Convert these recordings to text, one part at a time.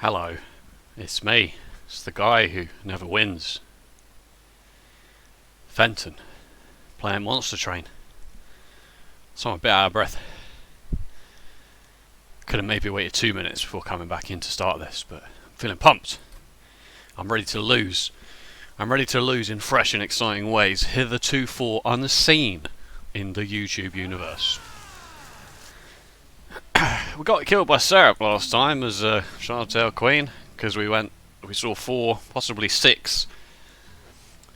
Hello, it's me. It's the guy who never wins. Fenton, playing Monster Train. So I'm a bit out of breath. Could have maybe waited 2 minutes before coming back in to start this, but I'm feeling pumped. I'm ready to lose. I'm ready to lose in fresh and exciting ways, hitherto unseen in the YouTube universe. We got killed by Syrup last time as Sharptail Queen, because we saw 4, possibly 6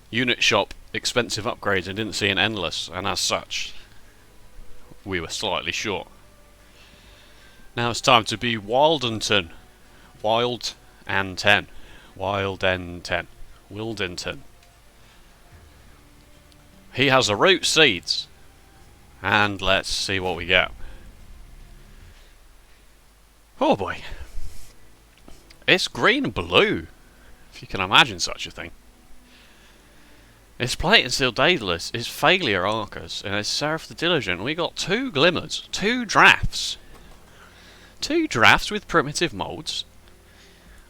unit shop expensive upgrades and didn't see an endless, and as such, we were slightly short. Now it's time to be Wildington. Wild and 10. Wild and 10. Wildington. He has the root seeds. And let's see what we get. Oh boy. It's green and blue, if you can imagine such a thing. It's Plate and Steel Daedalus, it's Failure Arcus, and it's Seraph the Diligent. We got 2 glimmers, 2 drafts. 2 drafts with primitive molds.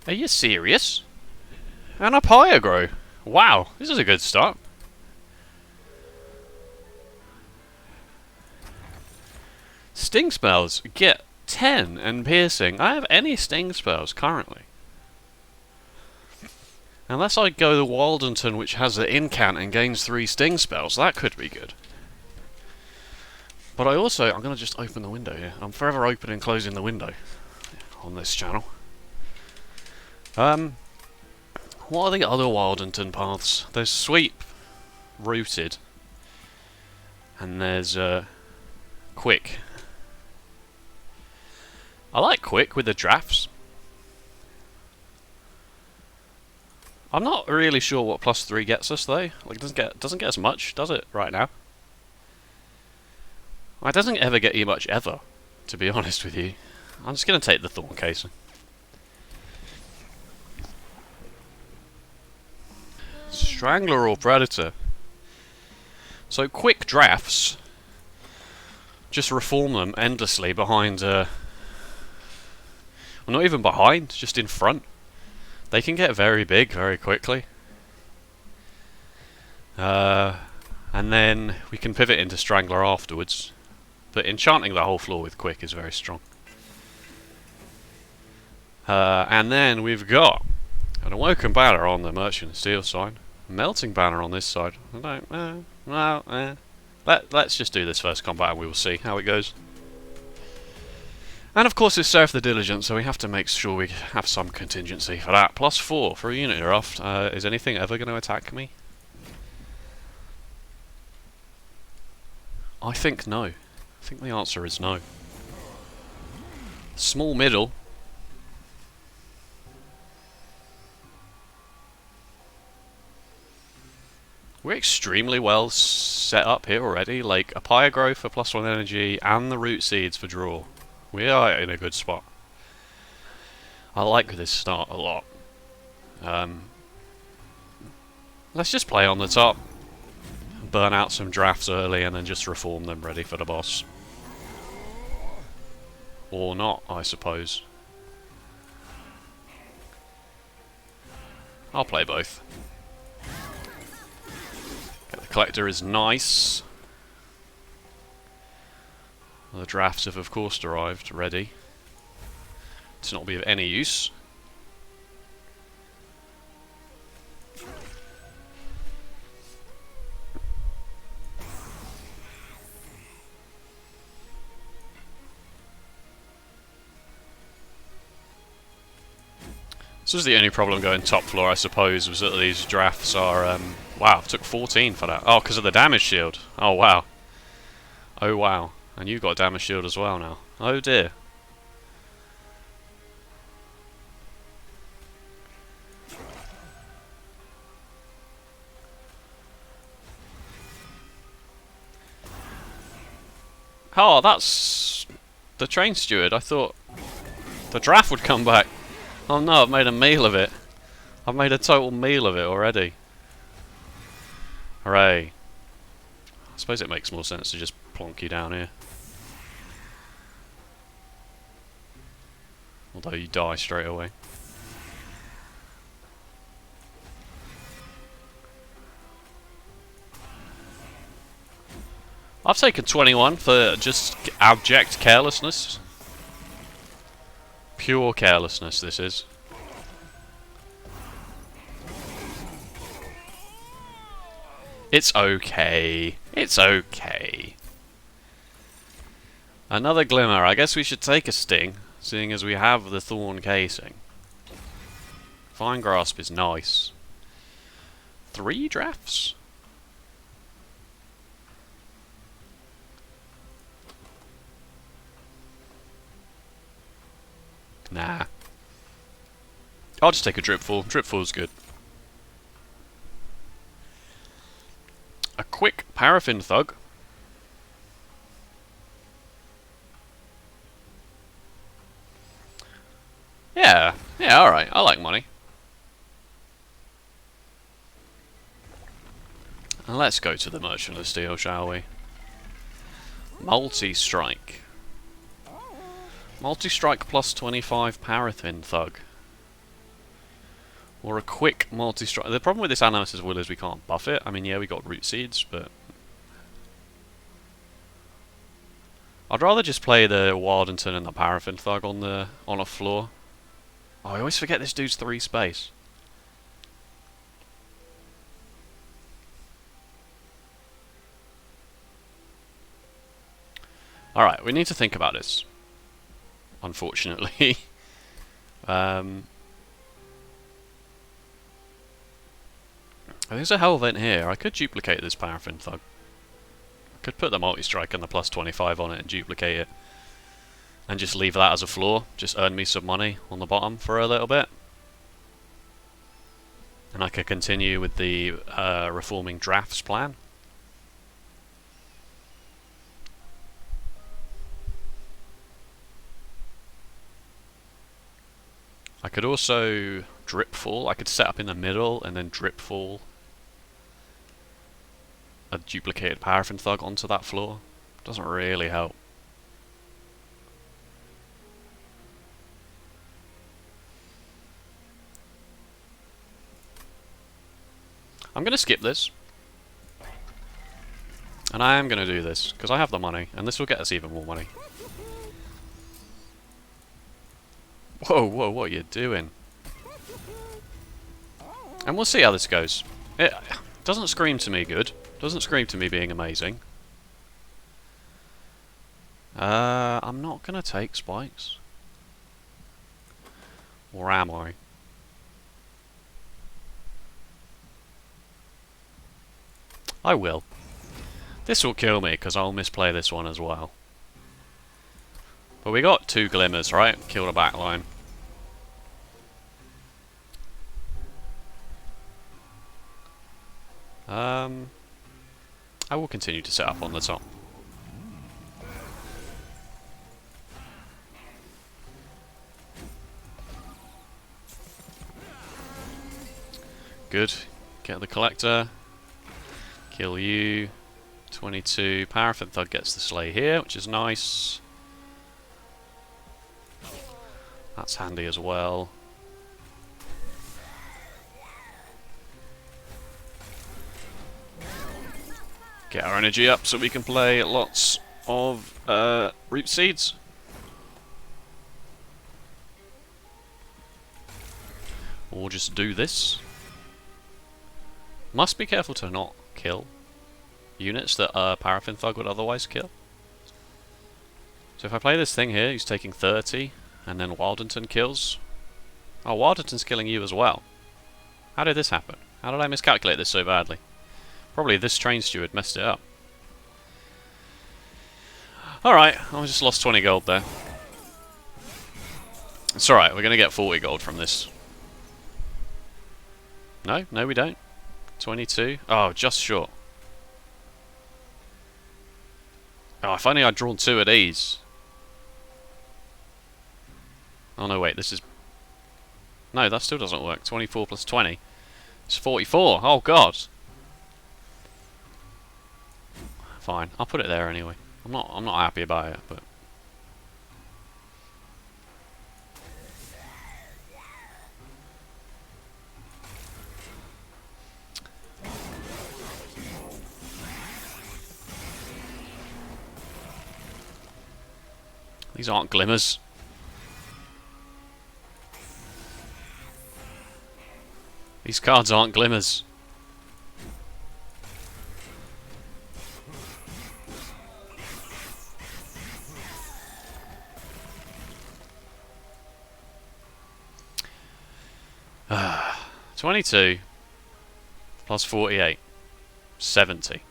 Are you serious? And a Pyre. Wow, this is a good start. Sting spells get 10 and piercing. I have any sting spells currently. Unless I go the Wildington, which has the incant and gains 3 sting spells, that could be good. But I'm going to just open the window here. I'm forever opening and closing the window on this channel. What are the other Wildington paths? There's Sweep, Rooted, and there's Quick. I like Quick with the drafts. I'm not really sure what +3 gets us though. Like, it doesn't get us much, does it? Right now. It doesn't ever get you much ever, to be honest with you. I'm just going to take the Thorn Casing. Strangler or Predator. So quick drafts, just reform them endlessly behind, well, not even behind, just in front. They can get very big very quickly. And then we can pivot into Strangler afterwards. But enchanting the whole floor with Quick is very strong. And then we've got an Awoken banner on the Merchant Steel side. Melting banner on this side. Let's just do this first combat and we will see how it goes. And of course it's Seraph the Diligent, so we have to make sure we have some contingency for that. +4 for a unit draft. Is anything ever going to attack me? I think no. I think the answer is no. Small middle. We're extremely well set up here already. Like a Pyre growth for +1 energy and the root seeds for draw. We are in a good spot. I like this start a lot. Let's just play on the top. Burn out some drafts early and then just reform them ready for the boss. Or not, I suppose. I'll play both. Okay, the collector is nice. The drafts have of course arrived, ready to not be of any use. This was the only problem going top floor, I suppose, was that these drafts are, wow, it took 14 for that. Oh, because of the damage shield. Oh, wow. Oh, wow. And you've got a damage shield as well now. Oh, dear. Oh, that's the train steward. I thought the draft would come back. Oh no, I've made a meal of it. I've made a total meal of it already. Hooray. I suppose it makes more sense to just plonk you down here. Although you die straight away. I've taken 21 for just abject carelessness. Pure carelessness, this is. It's okay. It's okay. Another glimmer. I guess we should take a sting, seeing as we have the thorn casing. Fine grasp is nice. 3 drafts? Nah. I'll just take a dripfall. Dripfall's good. A quick paraffin thug. Yeah, alright. I like money. And let's go to the Merchant of Steel, shall we? Multi-strike. Multi-strike plus 25 paraffin thug. Or a quick multi-strike. The problem with this Animus' Will is we can't buff it. I mean, yeah, we got root seeds, but I'd rather just play the Wardenton and the paraffin thug on a floor. Oh, I always forget this dude's 3 space. Alright, we need to think about this. Unfortunately. There's a hell vent here. I could duplicate this paraffin thug. I could put the multi-strike and the plus 25 on it and duplicate it. And just leave that as a floor. Just earn me some money on the bottom for a little bit. And I could continue with the reforming drafts plan. I could also drip fall. I could set up in the middle and then drip fall a duplicated paraffin thug onto that floor. Doesn't really help. I'm going to skip this. And I am going to do this, because I have the money, and this will get us even more money. Whoa, what are you doing? And we'll see how this goes. It doesn't scream to me good. Doesn't scream to me being amazing. I'm not going to take spikes. Or am I? I will. This will kill me, because I'll misplay this one as well. But we got 2 glimmers, right? Kill the backline. I will continue to set up on the top. Good. Get the collector. Kill you. 22. Paraffin Thug gets the sleigh here, which is nice. That's handy as well. Get our energy up so we can play lots of root seeds. Or just do this. Must be careful to not kill units that Paraffin Thug would otherwise kill. So if I play this thing here, he's taking 30, and then Wardenton kills. Oh, Wardenton's killing you as well. How did this happen? How did I miscalculate this so badly? Probably this train steward messed it up. Alright, I just lost 20 gold there. It's alright, we're going to get 40 gold from this. No, we don't. 22. Oh, just short. Oh, if only I'd drawn 2 of these. Oh no, wait, this is... No, that still doesn't work. 24 plus 20. It's 44. Oh god. Fine, I'll put it there anyway. I'm not happy about it, but... These aren't glimmers. These cards aren't glimmers. Ah, 22 plus 48. 70.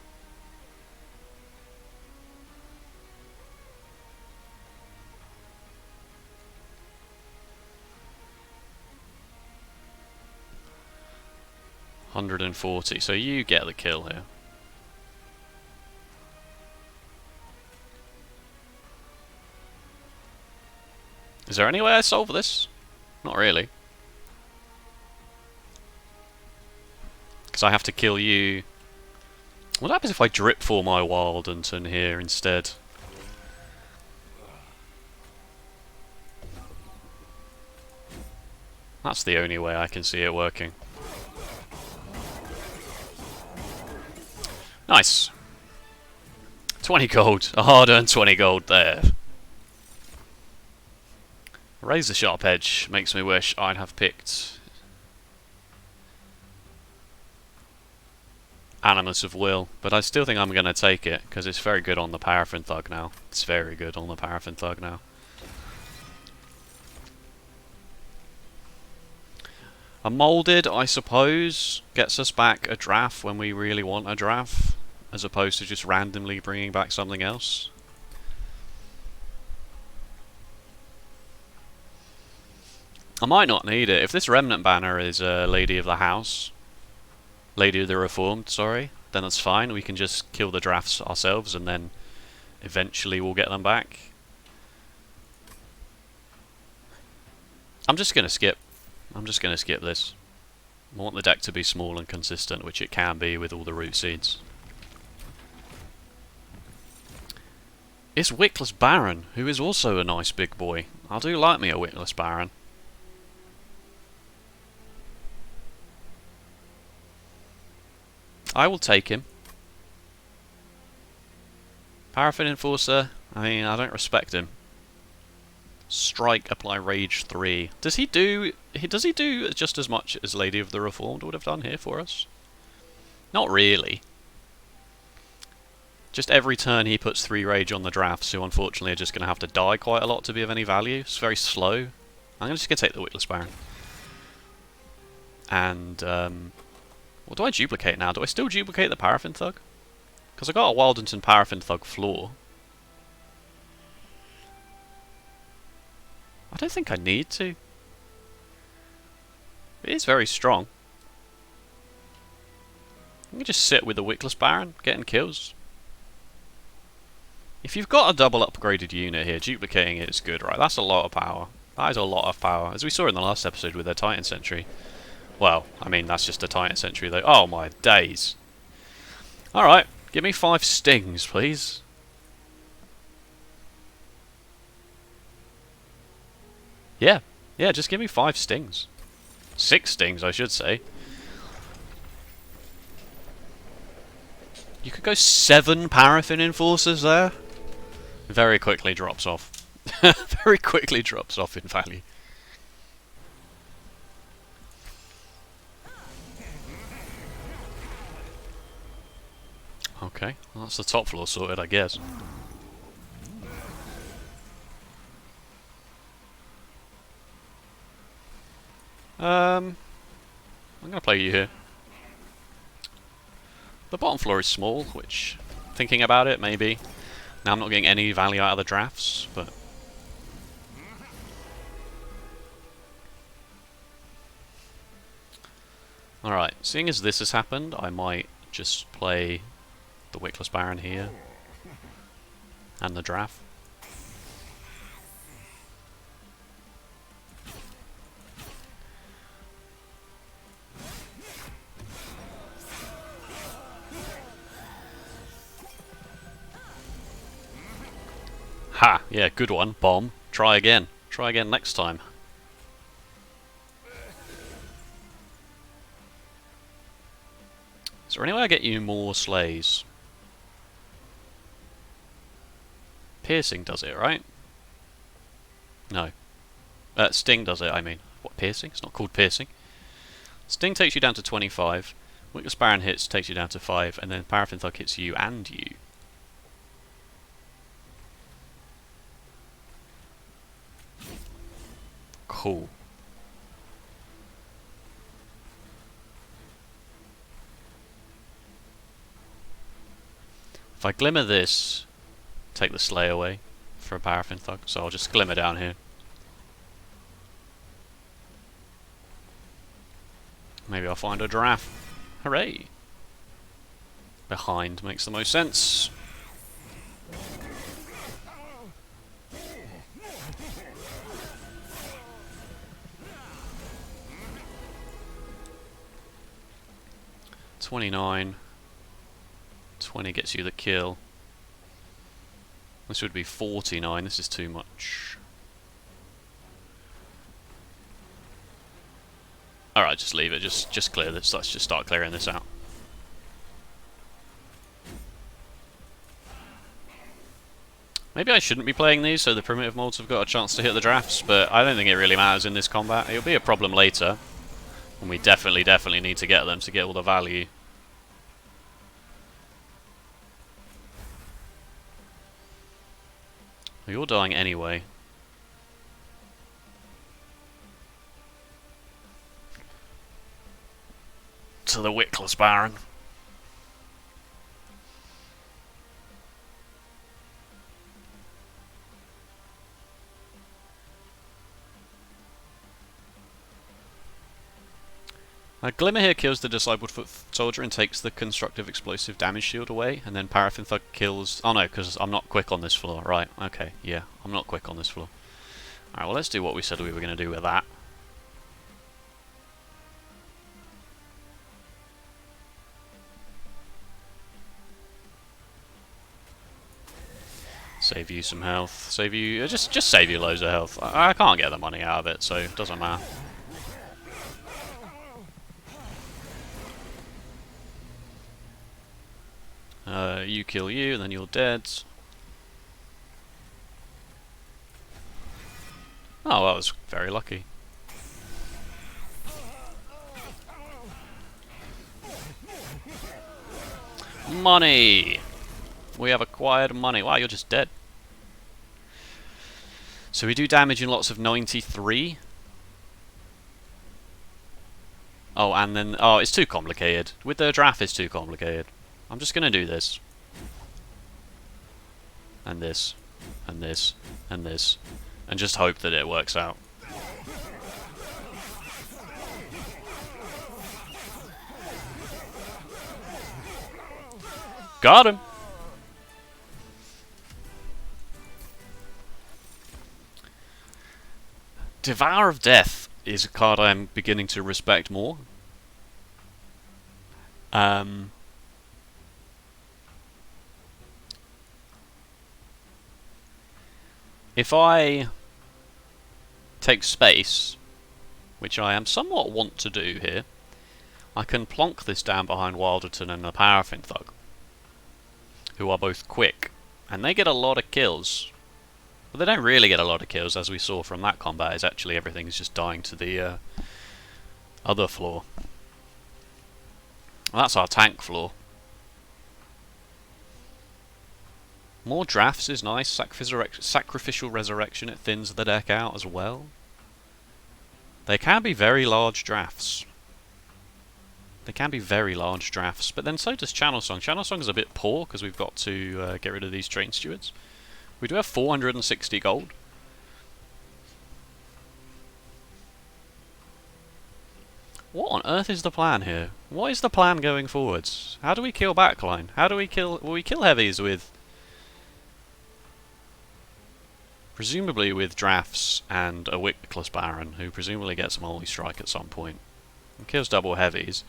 $140. So you get the kill here. Is there any way I solve this? Not really. Because I have to kill you. What happens if I drip for my wild and turn here instead? That's the only way I can see it working. Nice. 20 gold. A hard-earned 20 gold there. Razor sharp edge makes me wish I'd have picked Animus of Will, but I still think I'm going to take it because it's very good on the Paraffin Thug now. It's very good on the Paraffin Thug now. A Moulded, I suppose, gets us back a draft when we really want a draft, as opposed to just randomly bringing back something else. I might not need it. If this Remnant banner is Lady of the House, Lady of the Reformed, sorry, then that's fine. We can just kill the drafts ourselves and then eventually we'll get them back. I'm just going to skip. I'm just going to skip this. I want the deck to be small and consistent, which it can be with all the root seeds. It's Wickless Baron, who is also a nice big boy. I do like me a Wickless Baron. I will take him. Paraffin Enforcer, I mean, I don't respect him. Strike, apply Rage 3. Does he do just as much as Lady of the Reformed would have done here for us? Not really. Just every turn he puts 3 Rage on the drafts, who unfortunately are just going to have to die quite a lot to be of any value. It's very slow. I'm just going to take the Wickless Baron. And, what do I duplicate now? Do I still duplicate the Paraffin Thug? Because I got a Wildington Paraffin Thug floor. I don't think I need to. It is very strong. I can just sit with the Wickless Baron, getting kills. If you've got a double upgraded unit here, duplicating it is good, right? That's a lot of power. That is a lot of power. As we saw in the last episode with their Titan Sentry. Well, I mean, that's just a Titan Sentry though. Oh my days. Alright, give me 5 stings, please. Yeah, just give me 5 stings. 6 stings, I should say. You could go 7 Paraffin Enforcers there. Very quickly drops off. Very quickly drops off in value. Okay, well, that's the top floor sorted, I guess. I'm gonna play you here. The bottom floor is small, which, thinking about it, maybe. Now I'm not getting any value out of the drafts, but... Alright, seeing as this has happened, I might just play the Wickless Baron here. And the draft. Ha! Yeah, good one. Bomb. Try again. Try again next time. Is there any way I get you more slays? Piercing does it, right? No. Sting does it, I mean. What, piercing? It's not called piercing. Sting takes you down to 25. Witless Baron hits, takes you down to 5, and then Paraffin Thug hits you and you. Cool. If I glimmer this, take the Slay away for a Paraffin Thug, so I'll just glimmer down here. Maybe I'll find a giraffe. Hooray! Behind makes the most sense. $29. 20 gets you the kill. This would be 49. This is too much. Alright, just leave it. Just clear this. Let's just start clearing this out. Maybe I shouldn't be playing these so the primitive molds have got a chance to hit the drafts, but I don't think it really matters in this combat. It'll be a problem later, and we definitely need to get them to get all the value. You're dying anyway. To the Witless Baron. Glimmer here kills the Discipled Foot Soldier and takes the constructive explosive damage shield away, and then Paraffin Thug kills... Oh no, because I'm not quick on this floor. Right, okay, yeah, I'm not quick on this floor. Alright, well let's do what we said we were going to do with that. Save you some health. Save you... Just save you loads of health. I can't get the money out of it, so it doesn't matter. You kill you, and then you're dead. Oh, that was very lucky. Money! We have acquired money. Wow, you're just dead. So we do damage in lots of 93. Oh, and then... Oh, it's too complicated. With the draft, it's too complicated. I'm just going to do this. And this. And this. And this. And just hope that it works out. Got him! Devour of Death is a card I'm beginning to respect more. If I take space, which I am somewhat want to do here, I can plonk this down behind Wilderton and the Paraffin Thug, who are both quick, and they get a lot of kills. But they don't really get a lot of kills, as we saw from that combat, is actually everything's just dying to the other floor. Well, that's our tank floor. More drafts is nice. Sacrificial Resurrection, it thins the deck out as well. They can be very large drafts. They can be very large drafts, but then so does Channel Song. Channel Song is a bit poor because we've got to get rid of these Train Stewards. We do have 460 gold. What on earth is the plan here? What is the plan going forwards? How do we kill backline? How do we kill... Will we kill heavies with... Presumably with drafts and a Witless Baron, who presumably gets a Holy Strike at some point. And kills double heavies.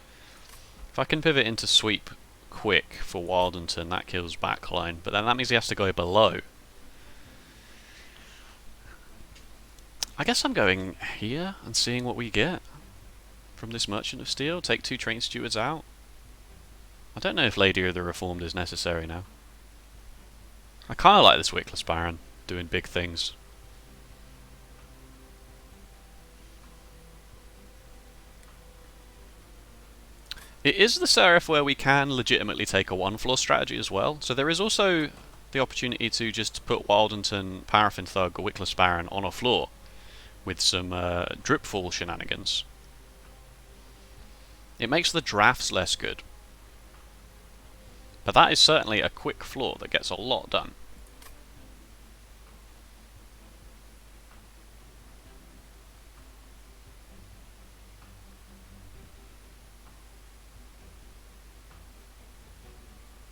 If I can pivot into sweep quick for Wildenton, that kills backline, but then that means he has to go below. I guess I'm going here and seeing what we get from this Merchant of Steel. Take 2 Train Stewards out. I don't know if Lady of the Reformed is necessary now. I kind of like this Witless Baron doing big things. It is the serif where we can legitimately take a one-floor strategy as well, so there is also the opportunity to just put Wildenton, Paraffin Thug, or Wickless Baron on a floor with some dripfall shenanigans. It makes the drafts less good, but that is certainly a quick floor that gets a lot done.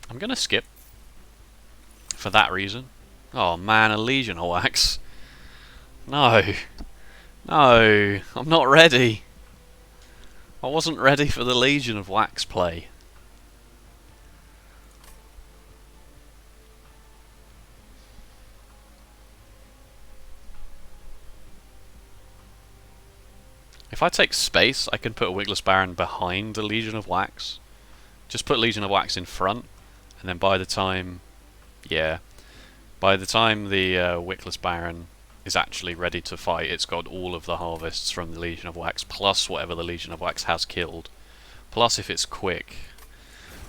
I'm going to skip for that reason. Oh man, a Legion of Wax. No. No, I'm not ready. I wasn't ready for the Legion of Wax play. If I take space, I can put a Wickless Baron behind the Legion of Wax. Just put Legion of Wax in front, and then by the time... yeah. By the time the Wickless Baron is actually ready to fight, it's got all of the harvests from the Legion of Wax, plus whatever the Legion of Wax has killed. Plus if it's quick.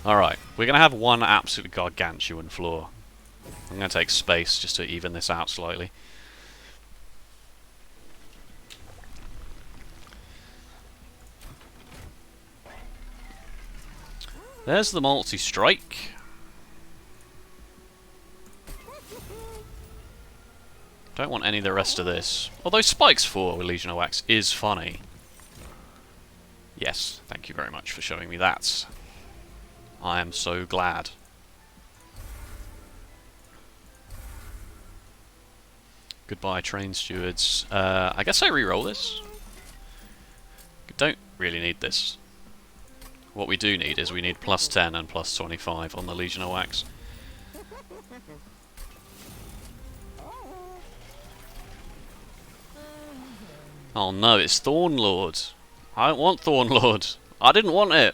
Alright, we're going to have one absolutely gargantuan floor. I'm going to take space just to even this out slightly. There's the multi-strike. Don't want any of the rest of this. Although Spikes 4 with Legion of Wax is funny. Yes, thank you very much for showing me that. I am so glad. Goodbye, train stewards. I guess I re-roll this. Don't really need this. What we do need is we need plus 10 and plus 25 on the Legion of Wax. Oh no, it's Thornlord. I don't want Thornlord. I didn't want it.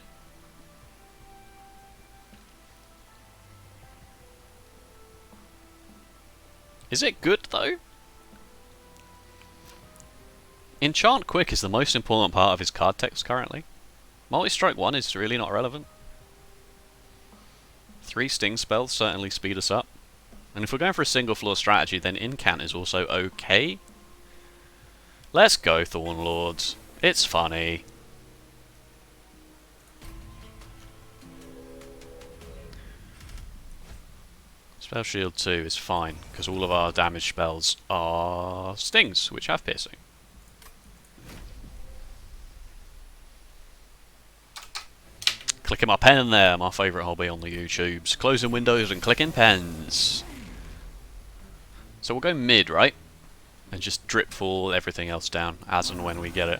Is it good though? Enchant Quick is the most important part of his card text currently. Multi-Strike 1 is really not relevant. 3 Sting spells certainly speed us up. And if we're going for a single floor strategy, then Incant is also okay. Let's go, Thornlords. It's funny. Spell Shield 2 is fine, because all of our damage spells are stings, which have piercing. Clicking my pen there, my favourite hobby on the YouTubes. Closing windows and clicking pens. So we'll go mid, right? And just drip fall everything else down as and when we get it.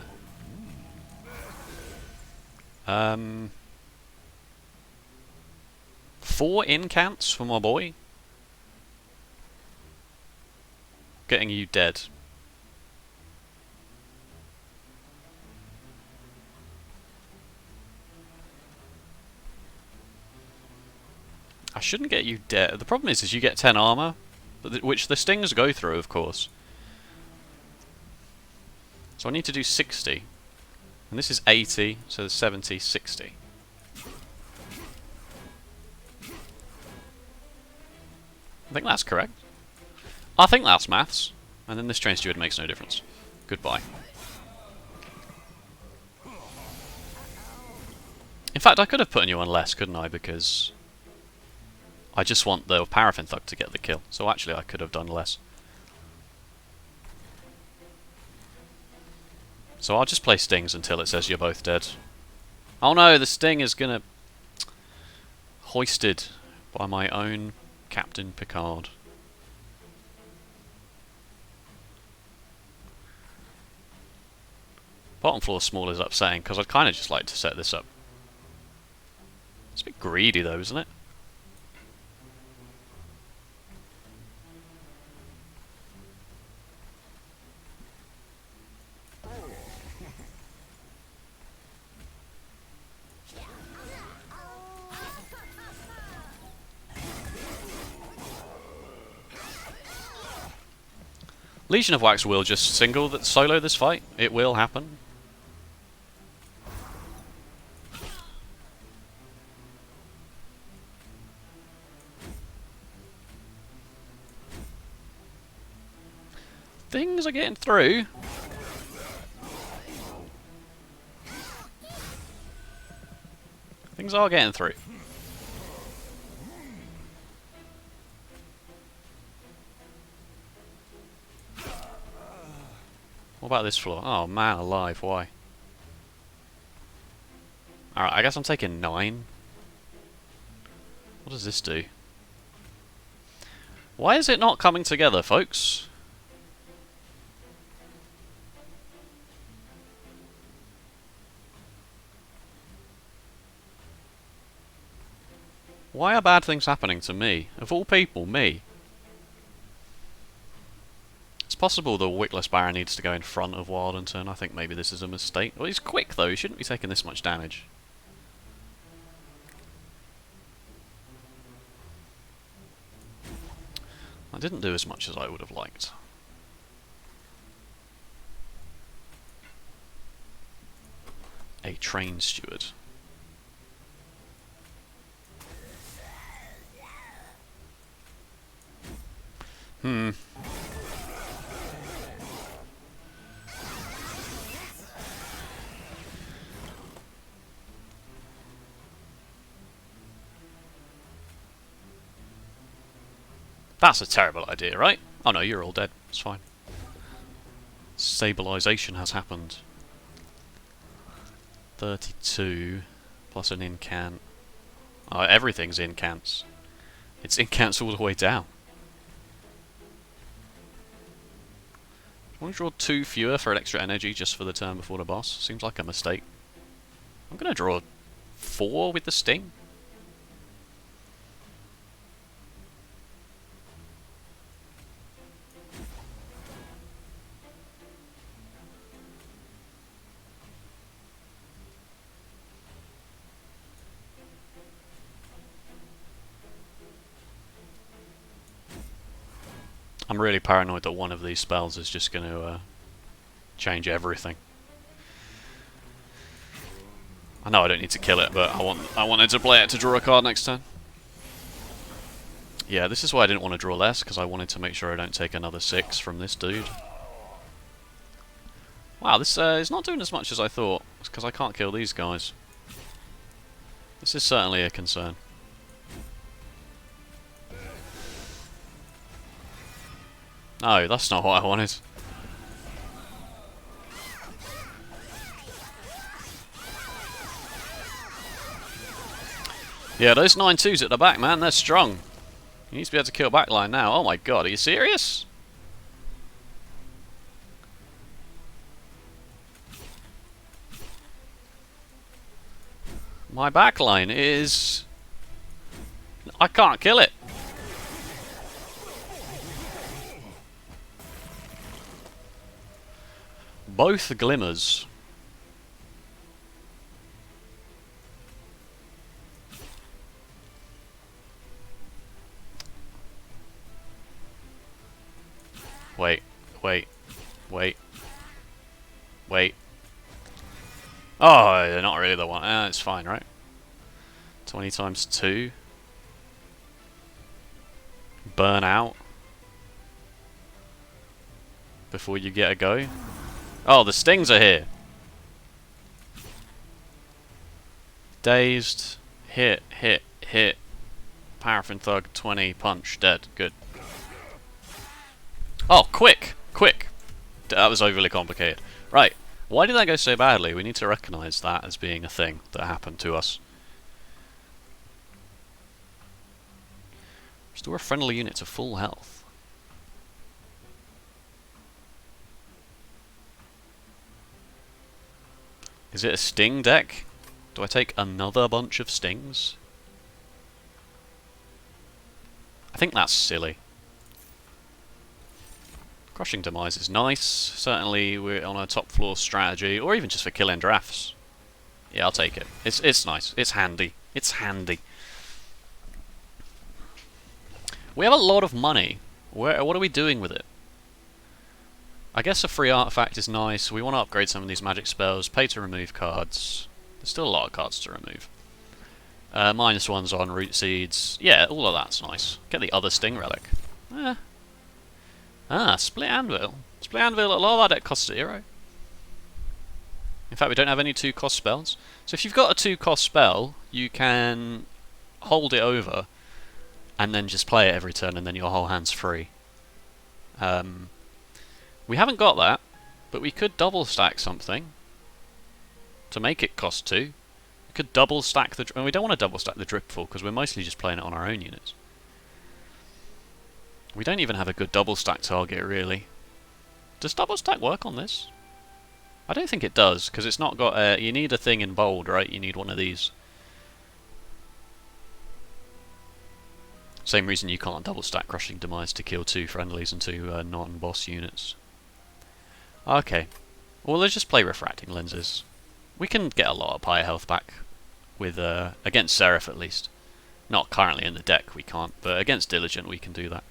4 incants for my boy. Getting you dead. I shouldn't get you dead. The problem is you get 10 armor, which the stings go through, of course. So I need to do 60. And this is 80, so there's 70, 60. I think that's correct. I think that's maths. And then this train steward makes no difference. Goodbye. In fact, I could have put you on less, couldn't I? Because I just want the Paraffin Thug to get the kill. So actually I could have done less. So I'll just play stings until it says you're both dead. Oh no, the sting is gonna... hoisted by my own Captain Picard. Bottom floor small is upsetting, because I'd kind of just like to set this up. It's a bit greedy though, isn't it? Legion of Wax will just solo this fight. It will happen. Things are getting through. Things are getting through. What about this floor? Oh man alive, why? Alright, I guess I'm taking 9. What does this do? Why is it not coming together, folks? Why are bad things happening to me? Of all people, me. It's possible the Wickless Baron needs to go in front of Wildenton. I think maybe this is a mistake. Well, he's quick though, he shouldn't be taking this much damage. I didn't do as much as I would have liked. A train steward. That's a terrible idea, right? Oh no, you're all dead. It's fine. Stabilisation has happened. 32 plus an incant. Oh, everything's incants. It's incants all the way down. I want to draw 2 fewer for an extra energy just for the turn before the boss. Seems like a mistake. I'm going to draw 4 with the sting. I'm really paranoid that one of these spells is just going to change everything. I know I don't need to kill it, but I wanted to play it to draw a card next turn. Yeah, this is why I didn't want to draw less, because I wanted to make sure I don't take another 6 from this dude. Wow, this is not doing as much as I thought. It's because I can't kill these guys. This is certainly a concern. No, that's not what I wanted. Yeah, those 9-2s at the back, man, they're strong. He needs to be able to kill backline now. Oh my god, are you serious? My backline is... I can't kill it. Both glimmers. Wait. Oh, not really the one. It's fine, right? 20 times 2. Burn out. Before you get a go. Oh, the stings are here. Dazed. Hit. Paraffin Thug, 20, punch, dead. Good. Oh, quick! That was overly complicated. Right. Why did that go so badly? We need to recognise that as being a thing that happened to us. Restore a friendly unit to full health. Is it a sting deck? Do I take another bunch of stings? I think that's silly. Crushing Demise is nice. Certainly we're on a top floor strategy, or even just for killing drafts. Yeah, I'll take it. It's nice. It's handy. It's handy. We have a lot of money. What are we doing with it? I guess a free artifact is nice. We want to upgrade some of these magic spells. Pay to remove cards. There's still a lot of cards to remove. -1s on root seeds. Yeah, all of that's nice. Get the other sting relic. Ah, split anvil. Let's play Anvil. A lot of our deck costs 0. In fact, we don't have any 2-cost spells. So if you've got a 2-cost spell, you can hold it over and then just play it every turn, and then your whole hand's free. We haven't got that, but we could double stack something to make it cost 2. We could double stack the... And we don't want to double stack the Dripful, because we're mostly just playing it on our own units. We don't even have a good double stack target, really. Does double stack work on this? I don't think it does, because it's not got a... You need a thing in bold, right? You need one of these. Same reason you can't double stack Crushing Demise to kill 2 friendlies and 2 non-boss units. Okay. Well, let's just play Refracting Lenses. We can get a lot of Pyre health back with against Seraph at least. Not currently in the deck, we can't, but against Diligent we can do that.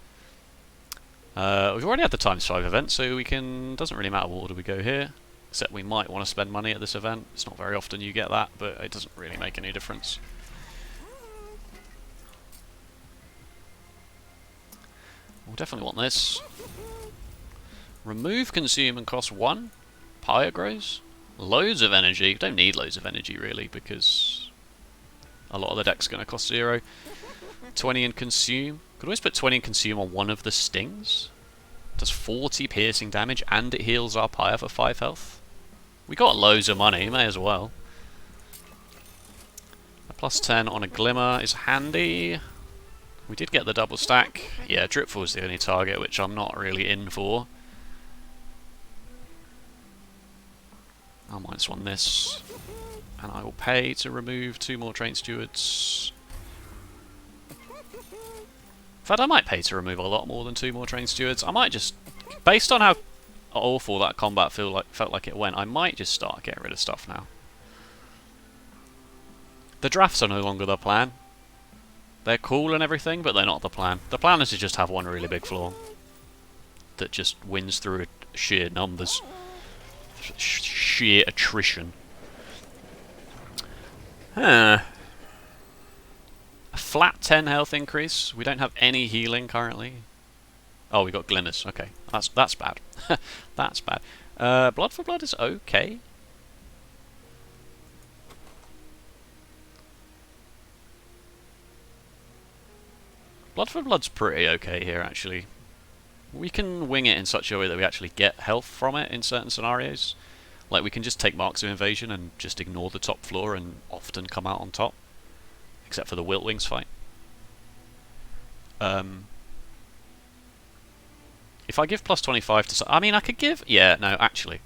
We've already had the ×5 event, so we can... Doesn't really matter what order we go here. Except we might want to spend money at this event. It's not very often you get that, but it doesn't really make any difference. We'll definitely want this. Remove, consume, and cost 1. Pyre grows. Loads of energy. Don't need loads of energy, really, because a lot of the deck's going to cost 0. 20 and consume. Could always put 20 and consume on one of the stings. Does 40 piercing damage, and it heals our Pyre for 5 health. We got loads of money, may as well. A +10 on a Glimmer is handy. We did get the double stack. Yeah, Dripful is the only target, which I'm not really in for. I'll -1 this. And I will pay to remove 2 more Train Stewards. In fact, I might pay to remove a lot more than 2 more Train Stewards. I might just... Based on how awful that combat felt like it went, I might just start getting rid of stuff now. The drafts are no longer the plan. They're cool and everything, but they're not the plan. The plan is to just have one really big flaw that just wins through sheer numbers. Sheer attrition. A flat 10 health increase. We don't have any healing currently. Oh, we got glimmers. Okay, that's bad. That's bad. Blood for blood is okay. Blood for blood's pretty okay here, actually. We can wing it in such a way that we actually get health from it in certain scenarios. Like, we can just take Marks of Invasion and just ignore the top floor and often come out on top. Except for the Wiltwings fight. If I give +25 to... I mean, I could give... Yeah, no, actually.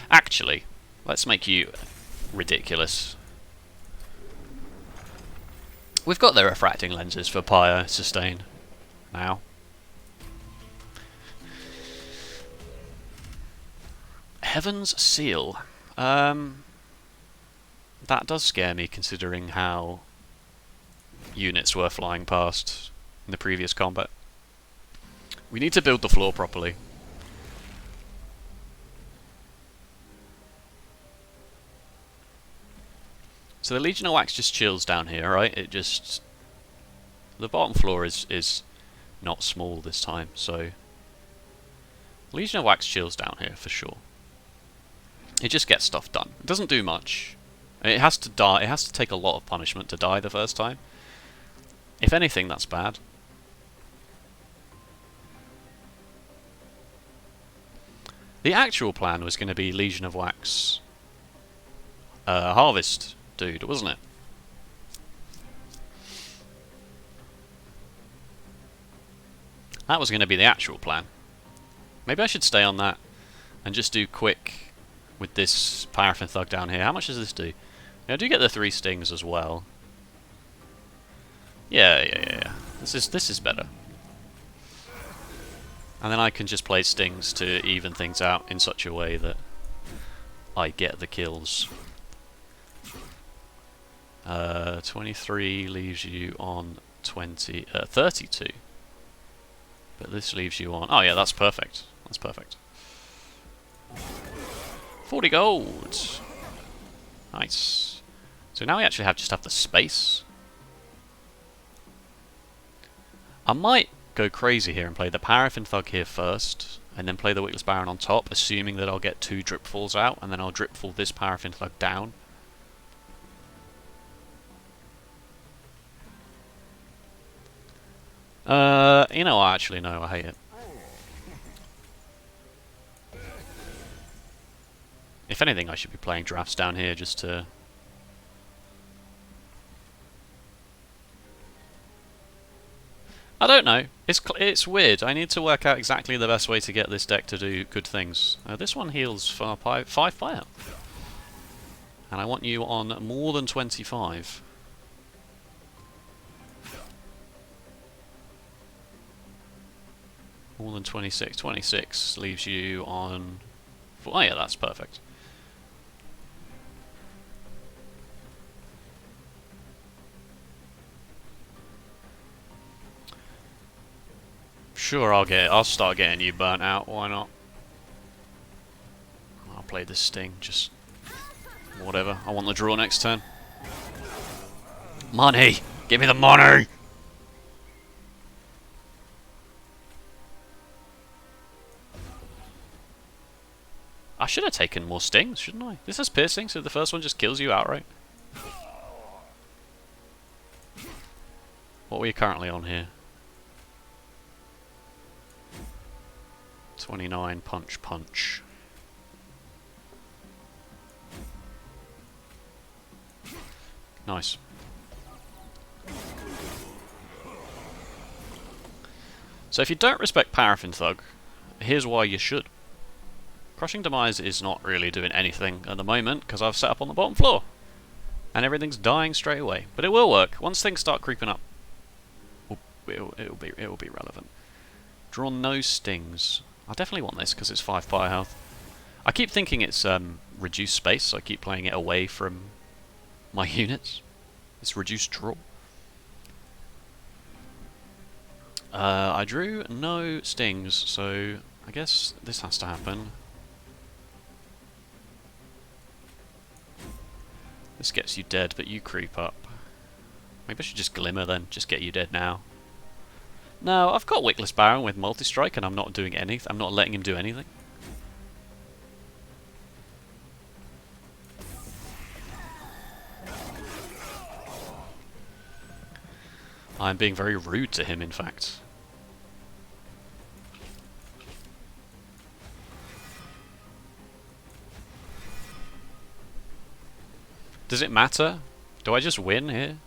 Actually. Let's make you ridiculous. We've got the refracting lenses for Pyre sustain now. Heaven's Seal. That does scare me, considering how units were flying past in the previous combat. We need to build the floor properly. So the Legion of Wax just chills down here, right? It just... The bottom floor is not small this time, so... Legion of Wax chills down here, for sure. It just gets stuff done. It doesn't do much. It has to die. It has to take a lot of punishment to die the first time. If anything, that's bad. The actual plan was going to be Legion of Wax Harvest dude, wasn't it? That was going to be the actual plan. Maybe I should stay on that and just do quick with this Paraffin Thug down here. How much does this do? Yeah, I do get the 3 stings as well. Yeah. This is better. And then I can just play stings to even things out in such a way that I get the kills. 23 leaves you on 32. But this leaves you on... Oh yeah, that's perfect. That's perfect. 40 gold! Nice. So now we actually just have the space. I might go crazy here and play the Paraffin Thug here first, and then play the Witless Baron on top, assuming that I'll get 2 Dripfalls out, and then I'll Dripfall this Paraffin Thug down. You know, actually, no, I hate it. If anything, I should be playing drafts down here just to... I don't know. It's weird. I need to work out exactly the best way to get this deck to do good things. This one heals for 5 fire. And I want you on more than 25. More than 26. 26 leaves you on... Oh yeah, that's perfect. Sure, I'll start getting you burnt out, why not? I'll play this Sting, just... whatever, I want the draw next turn. Money! Give me the money! I should have taken more Stings, shouldn't I? This is piercing, so the first one just kills you outright. What are we currently on here? 29 punch punch. Nice. So if you don't respect Paraffin Thug, here's why you should. Crushing Demise is not really doing anything at the moment because I've set up on the bottom floor. And everything's dying straight away. But it will work. Once things start creeping up, it'll be relevant. Draw no Stings. I definitely want this because it's 5 fire health. I keep thinking it's reduced space, so I keep playing it away from my units. It's reduced draw. I drew no Stings, so I guess this has to happen. This gets you dead, but you creep up. Maybe I should just Glimmer then, just get you dead now. No, I've got Witless Baron with multi-strike and I'm not doing anything. I'm not letting him do anything. I'm being very rude to him, in fact. Does it matter? Do I just win here?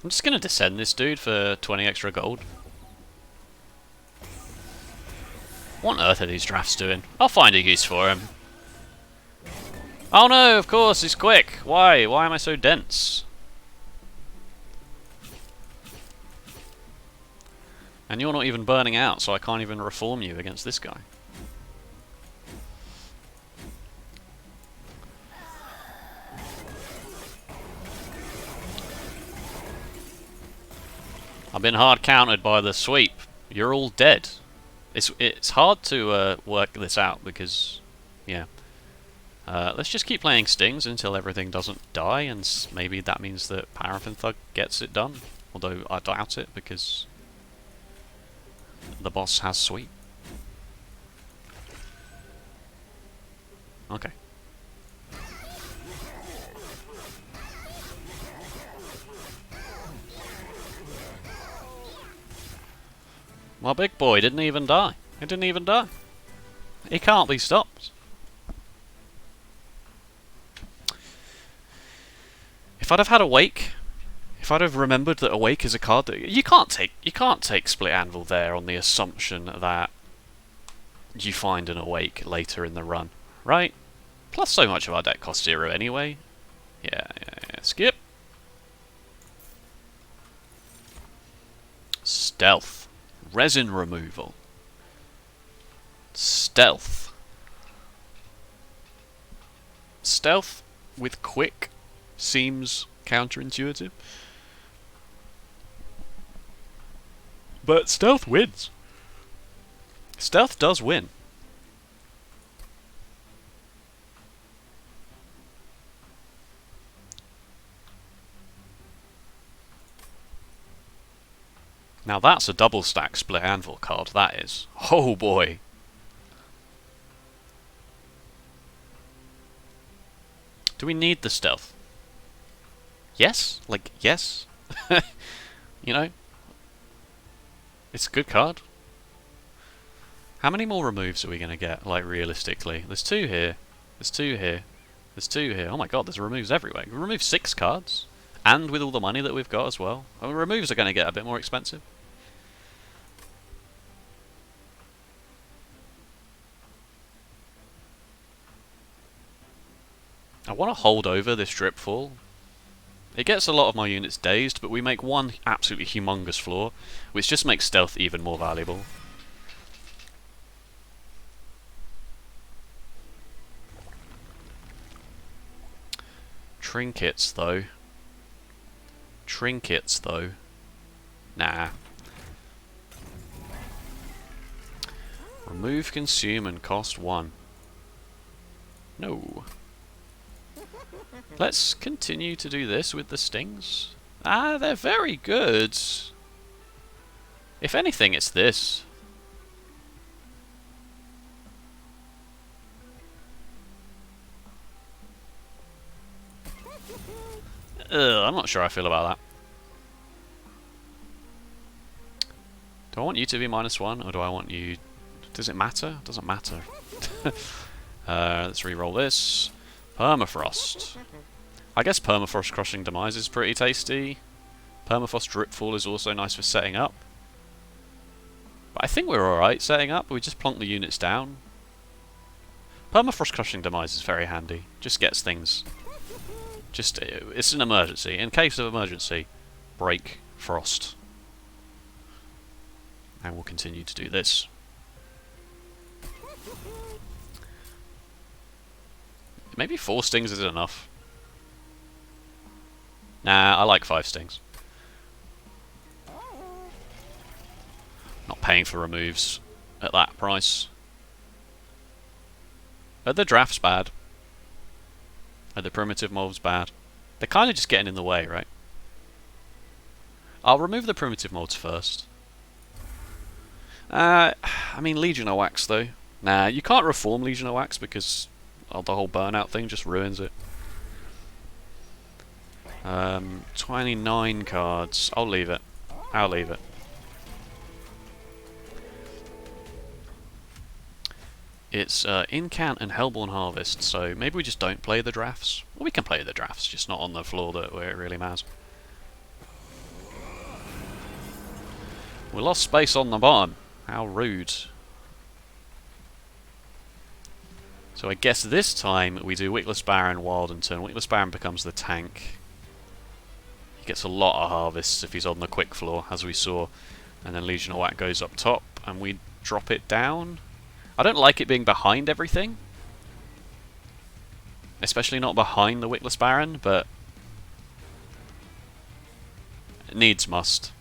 I'm just gonna descend this dude for 20 extra gold. What on earth are these drafts doing? I'll find a use for him. Oh no, of course, he's quick. Why? Why am I so dense? And you're not even burning out, so I can't even reform you against this guy. I've been hard countered by the sweep. You're all dead. It's hard to work this out because, yeah. Let's just keep playing Stings until everything doesn't die, and maybe that means that Paraffin Thug gets it done. Although I doubt it because the boss has sweep. Okay. My big boy didn't even die. He didn't even die. He can't be stopped. If I'd have had Awake, if I'd have remembered that Awake is a card that you can't take Split Anvil there on the assumption that you find an Awake later in the run, right? Plus, so much of our deck costs 0 anyway. Yeah. Skip. Stealth. Resin removal. Stealth. Stealth with quick seems counterintuitive. But stealth wins. Stealth does win. Now that's a double stack Split Anvil card, that is. Oh boy. Do we need the stealth? Yes? Like, yes? You know? It's a good card. How many more removes are we going to get, like, realistically? There's 2 here. There's 2 here. There's 2 here. Oh my god, there's removes everywhere. We removed 6 cards. And with all the money that we've got as well. I mean, removes are going to get a bit more expensive. I want to hold over this drip fall. It gets a lot of my units dazed, but we make one absolutely humongous floor, which just makes stealth even more valuable. Trinkets, though. Trinkets, though. Nah. Remove, consume, and cost 1. No. Let's continue to do this with the stings. Ah, they're very good. If anything, it's this. I'm not sure how I feel about that. Do I want you to be -1, or do I want you... Does it matter? It doesn't matter. Let's re-roll this. Permafrost. I guess Permafrost Crushing Demise is pretty tasty. Permafrost Dripfall is also nice for setting up. But I think we're alright setting up. We just plonk the units down. Permafrost Crushing Demise is very handy. Just gets things... Just, it's an emergency. In case of emergency, break frost. And we'll continue to do this. Maybe 4 stings is enough. Nah, I like 5 stings. Not paying for removes at that price. Are the drafts bad? Are the primitive mobs bad? They're kind of just getting in the way, right? I'll remove the primitive mods first. I mean, Legion of Wax, though. Nah, you can't reform Legion of Wax because the whole burnout thing just ruins it. 29 cards. I'll leave it. I'll leave it. It's Incant and Hellborn Harvest, so maybe we just don't play the drafts. Well, we can play the drafts, just not on the floor where it really matters. We lost space on the bottom. How rude. So I guess this time we do Wickless Baron, Wild and Turn. Wickless Baron becomes the tank. He gets a lot of harvests if he's on the quick floor, as we saw. And then Legion of Whack goes up top, and we drop it down. I don't like it being behind everything. Especially not behind the Wickless Baron, but... needs must.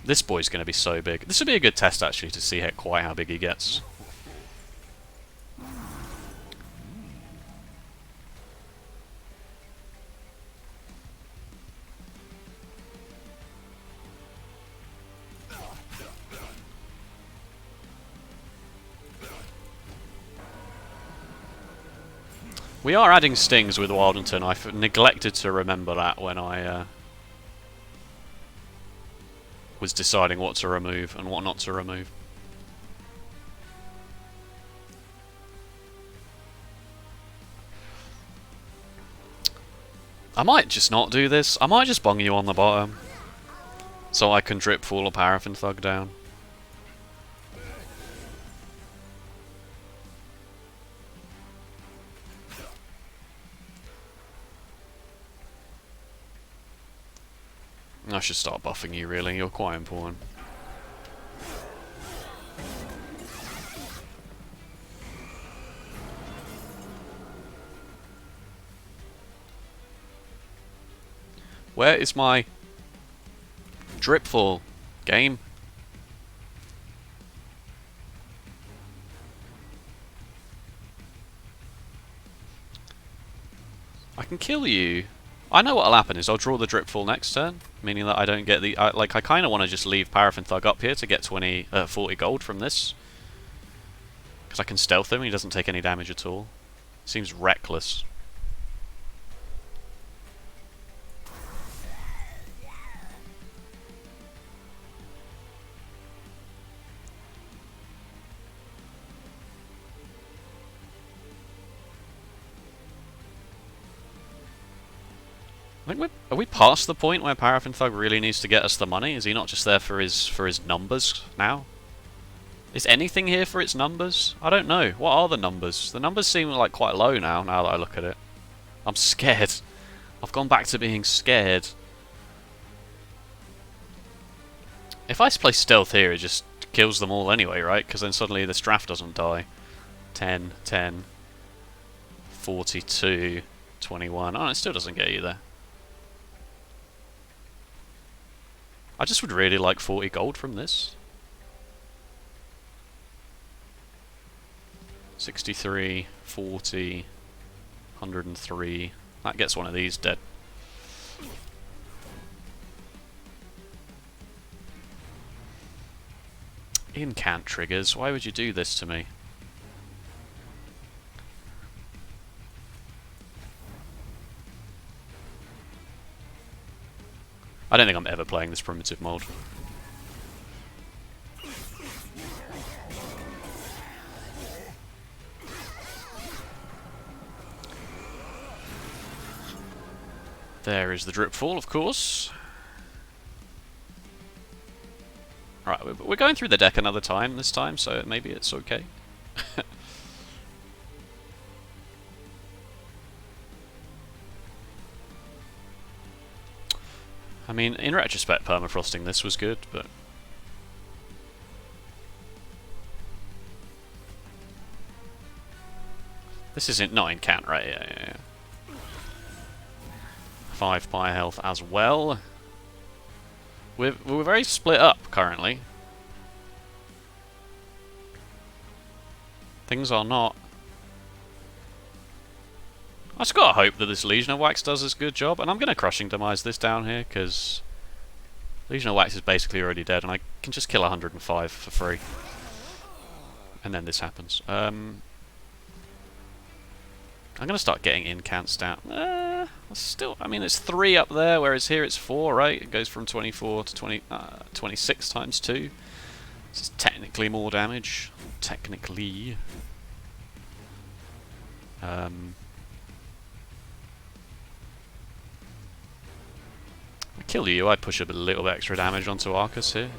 This boy's going to be so big. This would be a good test, actually, to see quite how big he gets. We are adding stings with Wildenton. I neglected to remember that when I was deciding what to remove and what not to remove. I might just not do this. I might just bung you on the bottom so I can drip Fall or Paraffin Thug down. I should start buffing you, really. You're quite important. Where is my Dripfall game? I can kill you. I know what'll happen is I'll draw the Dripfall next turn, meaning that I don't get the... I kind of want to just leave Paraffin Thug up here to get 40 gold from this. Because I can stealth him and he doesn't take any damage at all. Seems reckless. I think are we past the point where Paraffin Thug really needs to get us the money? Is he not just there for his numbers now? Is anything here for its numbers? I don't know. What are the numbers? The numbers seem like quite low now that I look at it. I'm scared. I've gone back to being scared. If I play stealth here, it just kills them all anyway, right? Because then suddenly the Straff doesn't die. 10, 10, 42, 21. Oh, it still doesn't get you there. I just would really like 40 gold from this. 63, 40, 103. That gets one of these dead. Incant triggers. Why would you do this to me? I don't think I'm ever playing this primitive mode. There is the drip fall, of course. Right, we're going through the deck another time this time, so maybe it's okay. I mean, in retrospect, permafrosting this was good, but... This isn't not in Cant, right? Yeah. 5 Pyre health as well. We're very split up currently. Things are not... I just gotta hope that this Legion of Wax does this good job, and I'm gonna Crushing Demise this down here, because Legion of Wax is basically already dead, and I can just kill 105 for free. And then this happens. I'm gonna start getting incants down. Still, I mean, it's 3 up there, whereas here it's 4, right? It goes from 24 to 26 times 2. This is technically more damage. Technically. Kill you, I'd push a little bit extra damage onto Arcus here.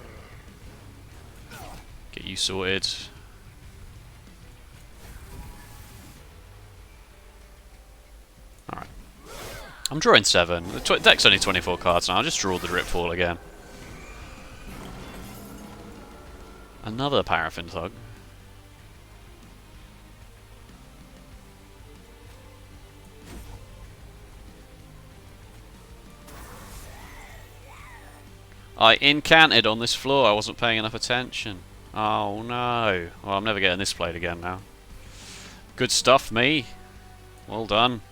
Get you sorted. Alright. I'm drawing 7. The deck's only 24 cards now, I'll just draw the Dripfall again. Another Paraffin Thug. I incanted on this floor, I wasn't paying enough attention. Oh no. Well, I'm never getting this played again now. Good stuff, me. Well done.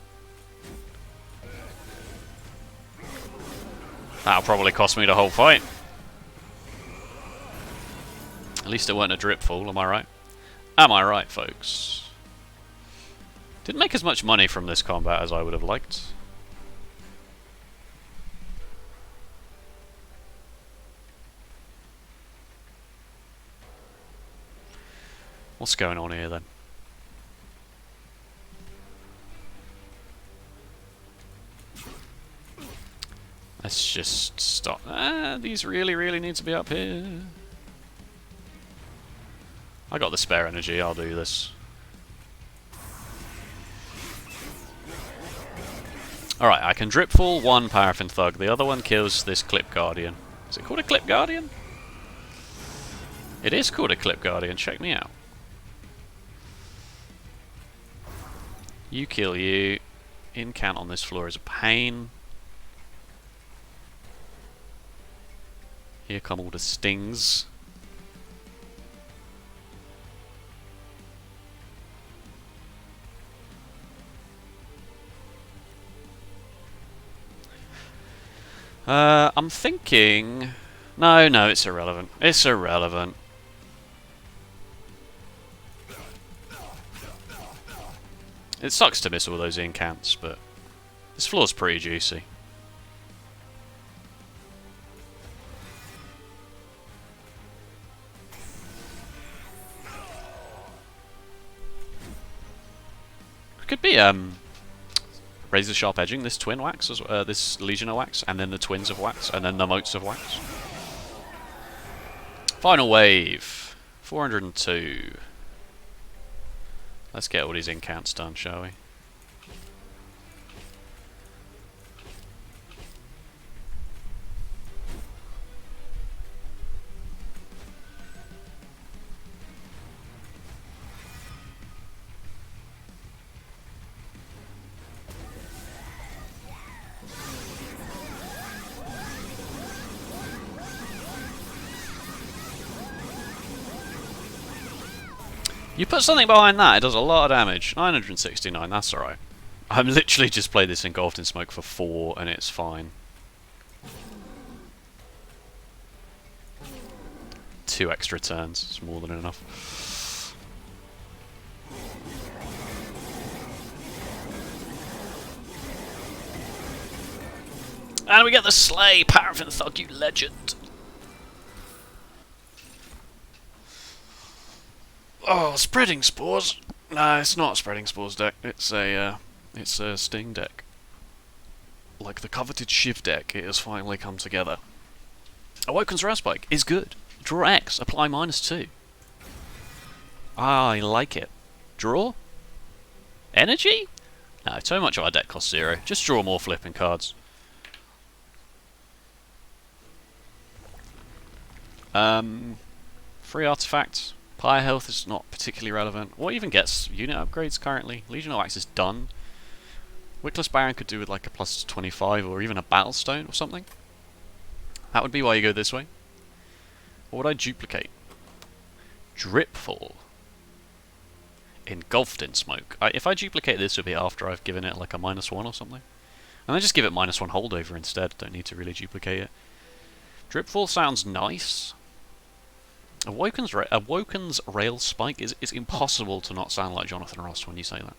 That'll probably cost me the whole fight. At least it weren't a drip fall, am I right? Am I right, folks? Didn't make as much money from this combat as I would have liked. What's going on here then? Let's just stop. These really need to be up here. I got the spare energy, I'll do this. Alright, I can drip fall 1 Paraffin Thug, the other one kills this Clip Guardian. Is it called a Clip Guardian? It is called a Clip Guardian, check me out. You kill you. Incant on this floor is a pain. Here come all the stings. I'm thinking... No, it's irrelevant. It's irrelevant. It sucks to miss all those incants, but this floor's pretty juicy. It could be razor sharp edging this twin wax, this Legion of Wax, and then the twins of wax, and then the motes of wax. Final wave, 402. Let's get all these incants done, shall we? You put something behind that, it does a lot of damage. 969, that's alright. I've literally just played this engulfed in smoke for 4 and it's fine. 2 extra turns, it's more than enough. And we get the Slay, Paraffin Thug, you legend. Oh, spreading spores. No, it's not a spreading spores deck. It's a sting deck. Like the coveted Shiv deck, it has finally come together. Awoken's Rail Spike is good. Draw X, apply -2. I like it. Draw? Energy? No, so much of our deck costs 0. Just draw more flipping cards. Free artifacts. Pyre health is not particularly relevant. What even gets unit upgrades currently? Legion of Wax is done. Wickless Baron could do with like a +25 or even a Battlestone or something. That would be why you go this way. What would I duplicate? Dripfall. Engulfed in smoke. If I duplicate this, it would be after I've given it like a -1 or something. And then just give it -1 holdover instead. Don't need to really duplicate it. Dripfall sounds nice. Awoken's Rail Spike is impossible to not sound like Jonathan Ross when you say that.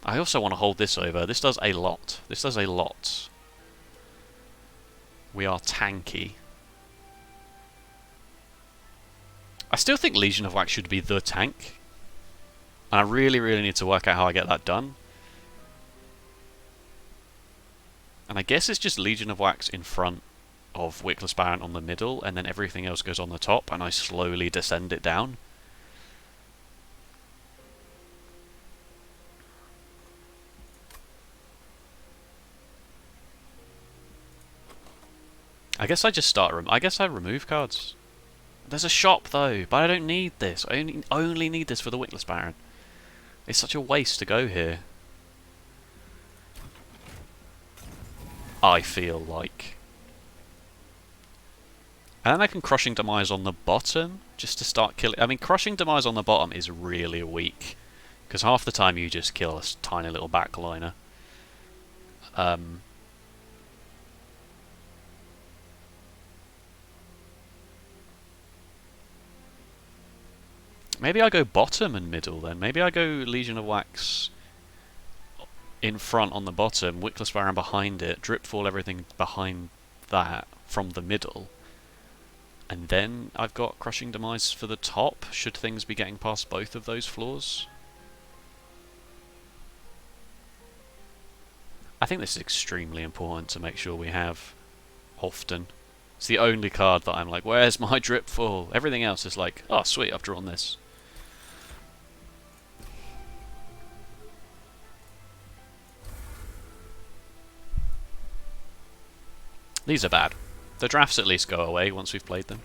I also want to hold this over. This does a lot. This does a lot. We are tanky. I still think Legion of Wax should be the tank. And I really, really need to work out how I get that done. And I guess it's just Legion of Wax in front of Wickless Baron on the middle, and then everything else goes on the top, and I slowly descend it down. I guess I just start. I guess I remove cards. There's a shop though, but I don't need this. I only need this for the Wickless Baron. It's such a waste to go here. I feel like. And then I can Crushing Demise on the bottom, just to start killing. I mean, Crushing Demise on the bottom is really weak, because half the time you just kill a tiny little backliner. Maybe I go bottom and middle then. Maybe I go Legion of Wax in front on the bottom, Wickless Baron behind it, Dripfall everything behind that from the middle. And then I've got Crushing Demise for the top, should things be getting past both of those floors. I think this is extremely important to make sure we have often. It's the only card that I'm like, where's my Dripfall? Everything else is like, oh sweet, I've drawn this. These are bad. The drafts at least go away once we've played them.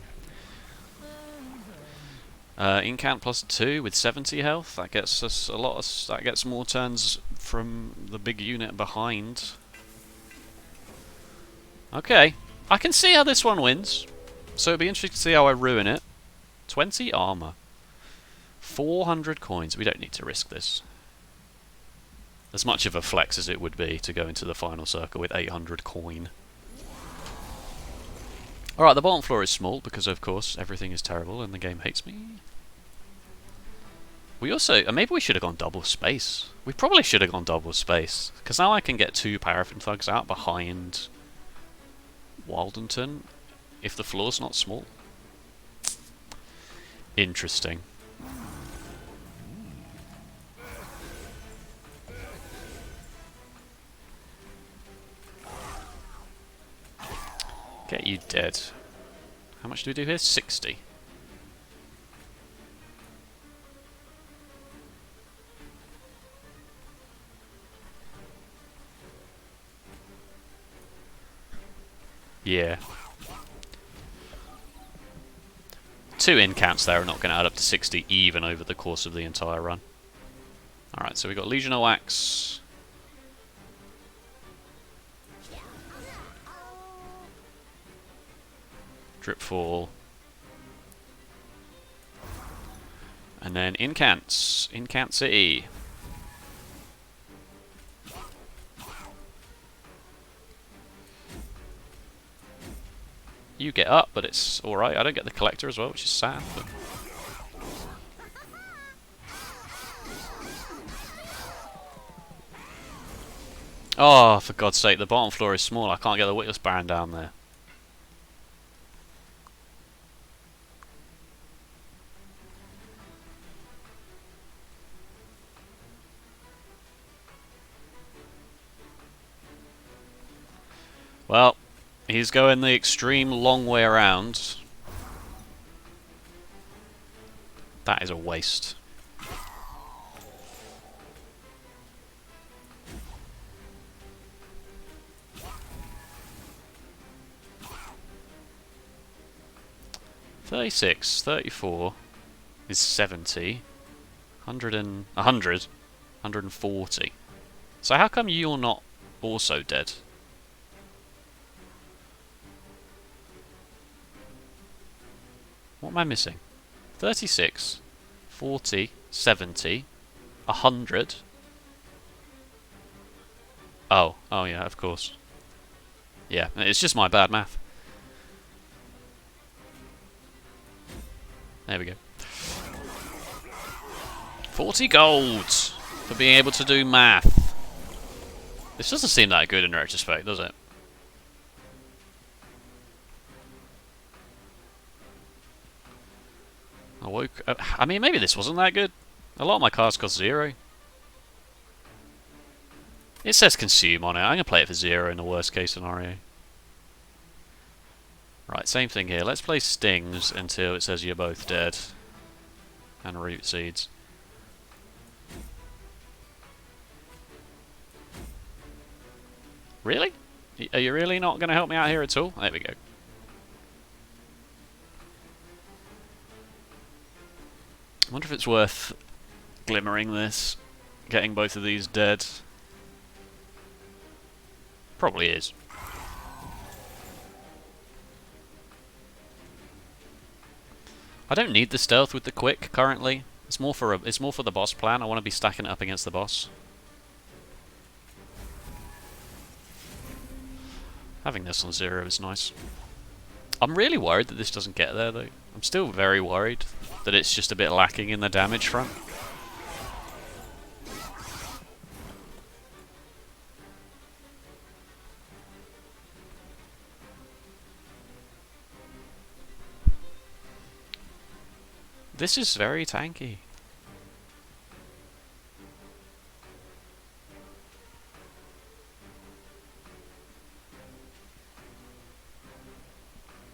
Incant +2 with 70 health. That gets us a lot of. That gets more turns from the big unit behind. Okay, I can see how this one wins. So it'd be interesting to see how I ruin it. 20 armor, 400 coins. We don't need to risk this. As much of a flex as it would be to go into the final circle with 800 coin. Alright, the bottom floor is small because, of course, everything is terrible and the game hates me. We also... maybe we should have gone double space. We probably should have gone double space. Because now I can get 2 paraffin thugs out behind Wildenton if the floor's not small. Interesting. Get you dead. How much do we do here? 60. Yeah. 2 incants there are not going to add up to 60 even over the course of the entire run. Alright, so we got Legionel Axe. Dripfall. And then incants. Incant City. You get up, but it's alright. I don't get the collector as well, which is sad. But oh, for God's sake, the bottom floor is small. I can't get the Witless Baron down there. Well, he's going the extreme long way around. That is a waste. $36, 34 is 70, 140. So how come you're not also dead? What am I missing? 36, 40, 70, 100. Oh yeah, of course. Yeah, it's just my bad math. There we go. 40 gold for being able to do math. This doesn't seem that good in retrospect, does it? I mean, maybe this wasn't that good. A lot of my cards cost 0. It says consume on it. I'm going to play it for 0 in the worst case scenario. Right, same thing here. Let's play Stings until it says you're both dead. And Root Seeds. Really? Are you really not going to help me out here at all? There we go. I wonder if it's worth glimmering this, getting both of these dead. Probably is. I don't need the stealth with the quick currently. It's more for the boss plan. I want to be stacking it up against the boss. Having this on 0 is nice. I'm really worried that this doesn't get there though. I'm still very worried that it's just a bit lacking in the damage front. This is very tanky.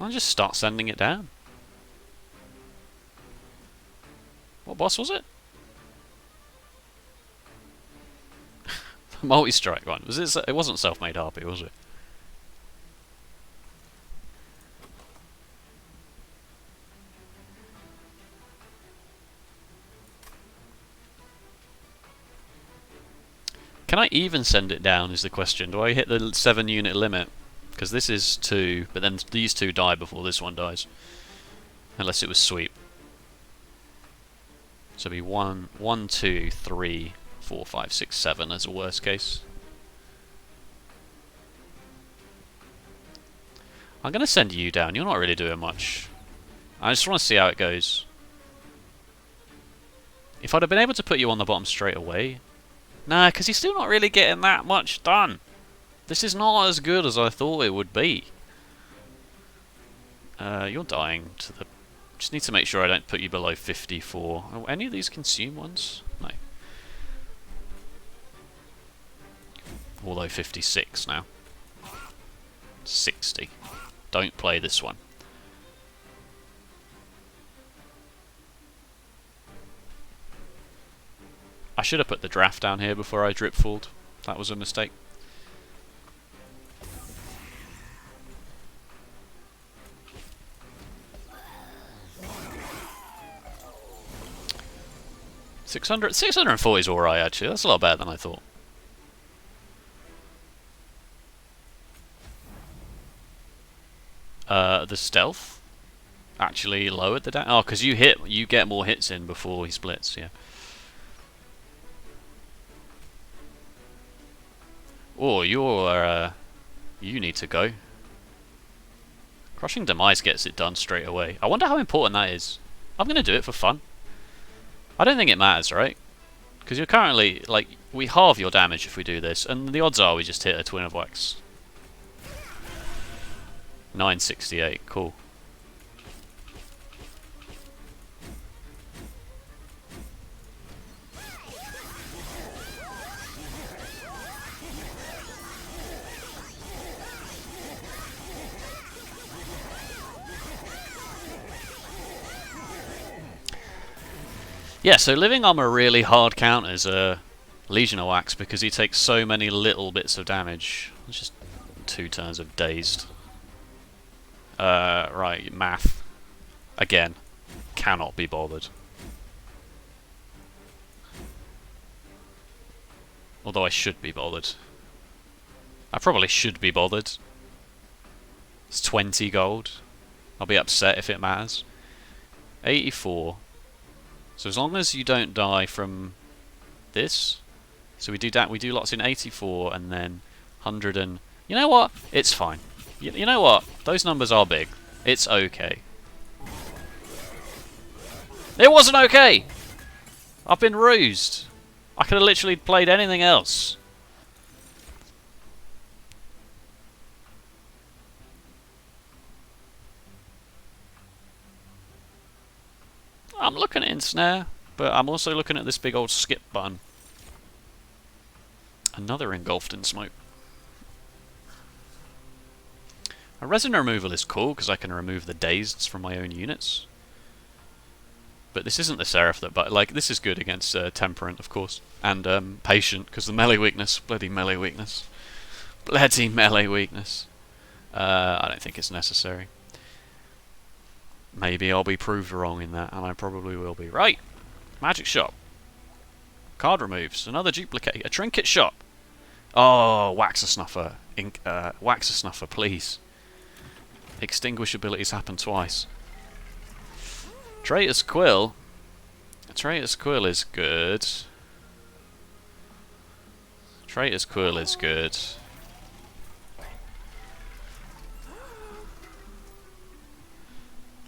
I'll just start sending it down. What boss was it? The multi-strike one. Was it? It wasn't self-made harpy, was it? Can I even send it down is the question. Do I hit the 7 unit limit? Because this is 2, but then these 2 die before this one dies. Unless it was sweep. So it'd be 1, 2, 3, 4, 5, 6, 7 as a worst case. I'm going to send you down. You're not really doing much. I just want to see how it goes. If I'd have been able to put you on the bottom straight away... Nah, because he's still not really getting that much done. This is not as good as I thought it would be. You're dying to the... Just need to make sure I don't put you below 54. Oh, any of these consume ones? No. Although 56 now. 60. Don't play this one. I should have put the draft down here before I dripfalled. That was a mistake. $640 is alright actually. That's a lot better than I thought. The stealth actually lowered the damage. Oh, because you get more hits in before he splits. Yeah. Oh, you need to go. Crushing Demise gets it done straight away. I wonder how important that is. I'm going to do it for fun. I don't think it matters, right? Because you're currently, like, we halve your damage if we do this, and the odds are we just hit a Twin of Wax. 968, cool. Yeah, so Living Armor really hard counters Legion of Wax because he takes so many little bits of damage. It's just 2 turns of Dazed. Right, math. Again, cannot be bothered. Although I should be bothered. I probably should be bothered. It's 20 gold. I'll be upset if it matters. 84. So as long as you don't die from this, so we do lots in 84 and then 100 and... You know what? It's fine. You know what? Those numbers are big. It's okay. It wasn't okay! I've been rused. I could have literally played anything else. I'm looking at Ensnare, but I'm also looking at this big old skip button. Another engulfed in smoke. A resin removal is cool because I can remove the dazeds from my own units. But this isn't the Seraph that, but like this is good against Temperant, of course, and Patient because the melee weakness, bloody melee weakness, bloody melee weakness. I don't think it's necessary. Maybe I'll be proved wrong in that, and I probably will be. Right, magic shop. Card removes another duplicate. A trinket shop. Oh, Wax a Snuffer, Wax a Snuffer, please. Extinguish abilities happen twice. Traitor's Quill. Traitor's Quill is good. Traitor's Quill is good.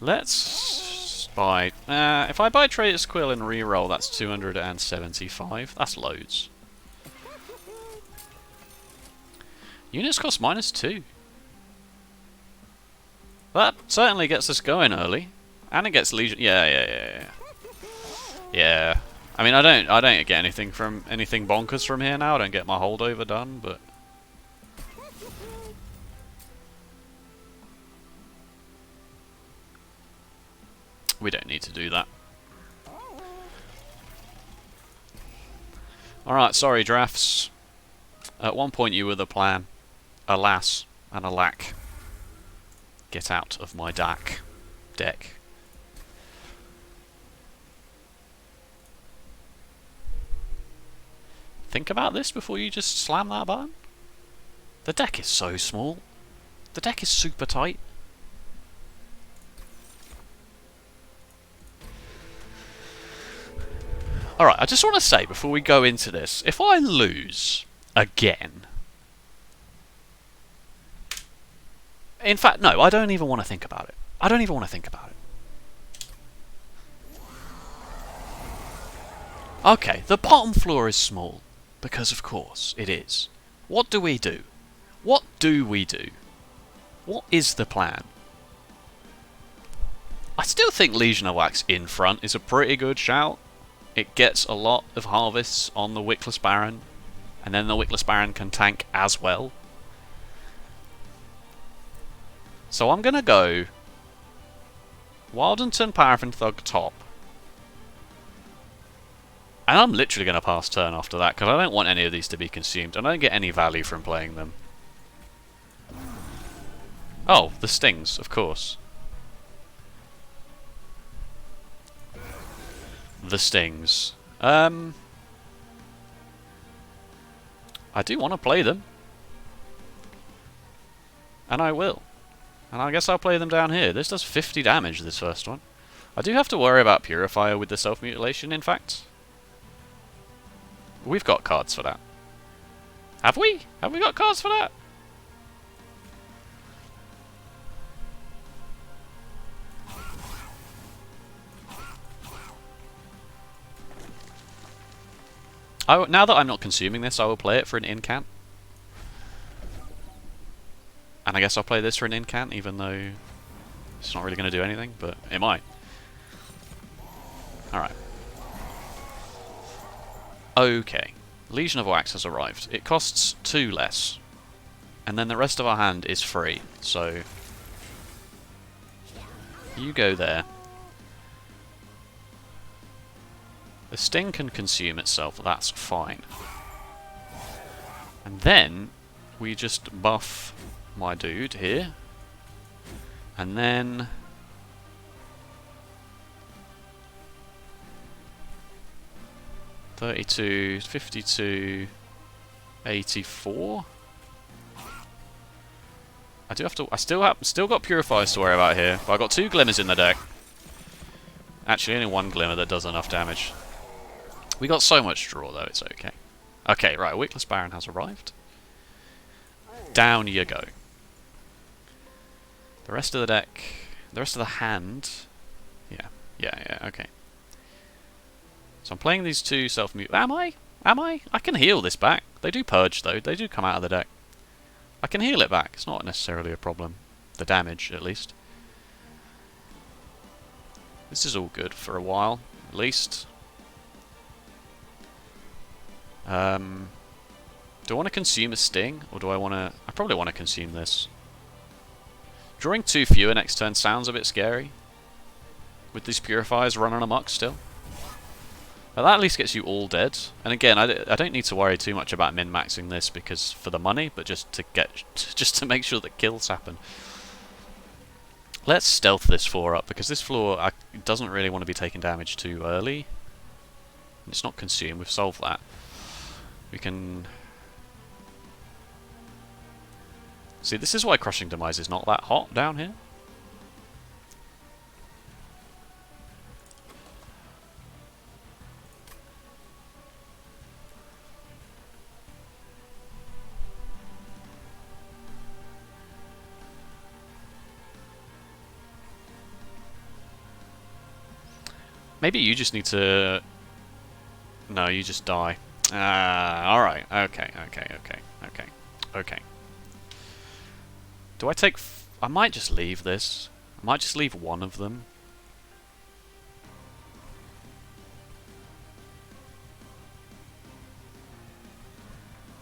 Let's buy... if I buy Traitor's Quill and reroll, that's 275. That's loads. Units cost -2. That certainly gets us going early. And it gets Legion... Yeah. Yeah. I mean, I don't get anything bonkers from here now. I don't get my holdover done, but... We don't need to do that. Alright, sorry, drafts. At one point you were the plan. Alas, and alack. Get out of my deck. Think about this before you just slam that button. The deck is so small. The deck is super tight. Alright, I just want to say before we go into this, if I lose again, In fact, no, I don't even want to think about it. I don't even want to think about it. Okay, the bottom floor is small. Because of course, it is. What do we do? What do we do? What is the plan? I still think Legion of Wax in front is a pretty good shout. It gets a lot of harvests on the Wickless Baron, and then the Wickless Baron can tank as well. So I'm going to go Wildenton, Paraffin Thug top. And I'm literally going to pass turn after that, because I don't want any of these to be consumed. I don't get any value from playing them. Oh, the stings, of course. The stings. I do want to play them. And I will. And I guess I'll play them down here. This does 50 damage, this first one. I do have to worry about Purifier with the self-mutilation, in fact. We've got cards for that. Have we? Have we got cards for that? Now that I'm not consuming this, I will play it for an incant. And I guess I'll play this for an incant, even though it's not really going to do anything, but it might. Alright. Okay. Legion of Wax has arrived. It costs 2 less. And then the rest of our hand is free, so you go there. The sting can consume itself, that's fine. And then we just buff my dude here. And then $32, $52, $84. I do have to. I still got purifiers to worry about here, but I got 2 glimmers in the deck. Actually, only 1 glimmer that does enough damage. We got so much draw though, it's okay. Okay, right, Wickless Baron has arrived. Down you go. The rest of the deck, the rest of the hand, yeah, okay. So I'm playing these 2 self-mute. Am I? I can heal this back. They do purge though, they do come out of the deck. I can heal it back, it's not necessarily a problem. The damage, at least. This is all good for a while, at least. Do I want to consume a sting, or do I want to... I probably want to consume this. Drawing 2 fewer next turn sounds a bit scary. With these purifiers running amok still. But that at least gets you all dead. And again, I don't need to worry too much about min-maxing this because for the money, but just to make sure that kills happen. Let's stealth this 4 up, because this floor doesn't really want to be taking damage too early. It's not consumed, we've solved that. We can... See, this is why Crushing Demise is not that hot down here. Maybe you just need to... No, you just die. Alright. Okay. Do I take... I might just leave this. I might just leave one of them.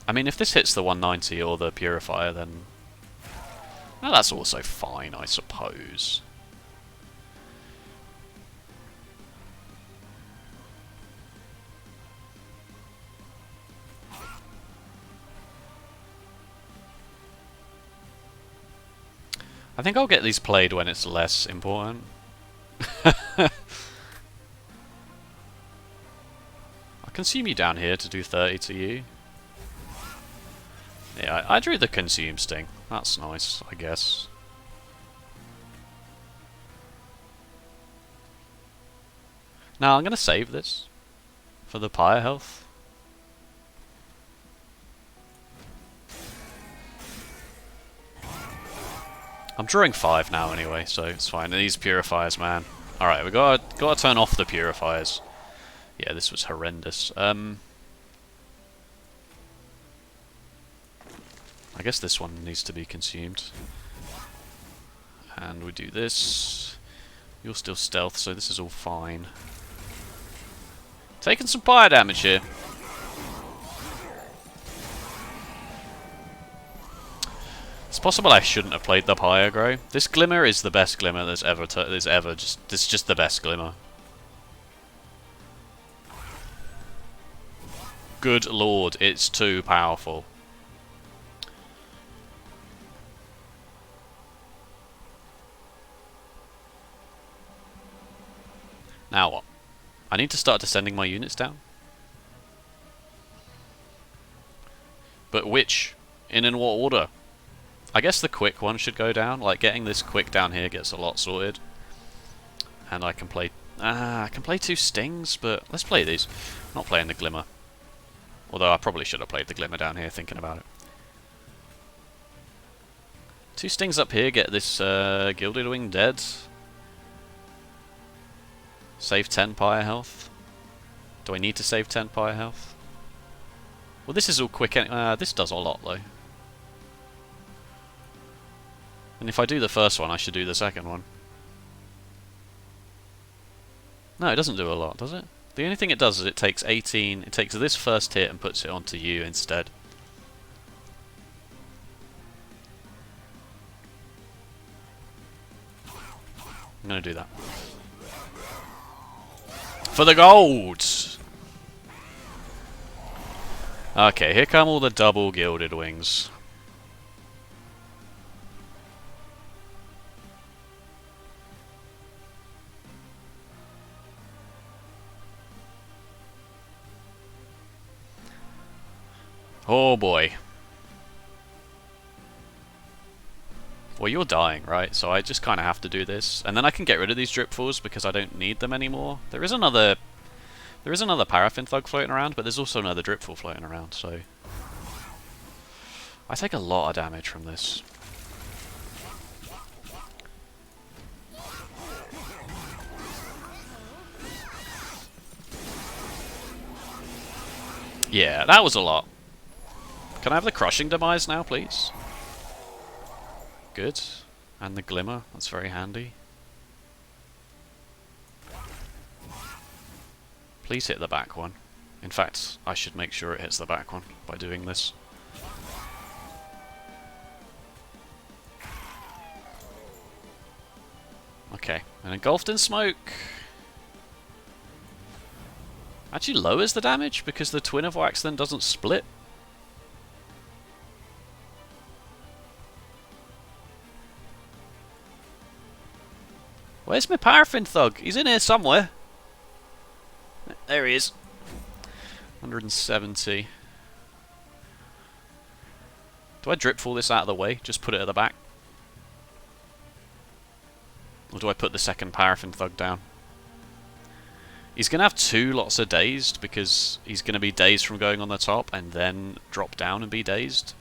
I mean, if this hits the 190 or the Purifier, then... Well, that's also fine, I suppose. I think I'll get these played when it's less important. I'll consume you down here to do 30 to you. Yeah, I drew the consume sting. That's nice, I guess. Now I'm going to save this for the Pyre health. I'm drawing 5 now anyway, so it's fine. These purifiers, man. Alright, we gotta turn off the purifiers. Yeah, this was horrendous. I guess this one needs to be consumed. And we do this. You're still stealth, so this is all fine. Taking some pyre damage here. It's possible I shouldn't have played the Pyre Grow. This Glimmer is the best Glimmer that's ever it's just the best Glimmer. Good lord, it's too powerful. Now what? I need to start descending my units down. But which? In what order? I guess the quick one should go down. Like, getting this quick down here gets a lot sorted. And I can play 2 stings, but let's play these. I'm not playing the Glimmer. Although I probably should have played the Glimmer down here, thinking about it. 2 stings up here, get this Gilded Wing dead. Save 10 pyre health. Do I need to save 10 pyre health? Well, this is all quick. This does a lot, though. And if I do the first one, I should do the second one. No, it doesn't do a lot, does it? The only thing it does is it takes 18... It takes this first hit and puts it onto you instead. I'm going to do that. For the gold! Okay, here come all the double Gilded Wings. Oh boy. Well, you're dying, right? So I just kind of have to do this. And then I can get rid of these Dripfalls because I don't need them anymore. There is another Paraffin Thug floating around, but there's also another Dripfall floating around, so... I take a lot of damage from this. Yeah, that was a lot. Can I have the Crushing Demise now, please? Good. And the Glimmer, that's very handy. Please hit the back one. In fact, I should make sure it hits the back one by doing this. Okay, and Engulfed in Smoke actually lowers the damage because the Twin of Wax then doesn't split. Where's my Paraffin Thug? He's in here somewhere. There he is. 170. Do I Dripfall this out of the way? Just put it at the back? Or do I put the second Paraffin Thug down? He's going to have 2 lots of dazed because he's going to be dazed from going on the top and then drop down and be dazed.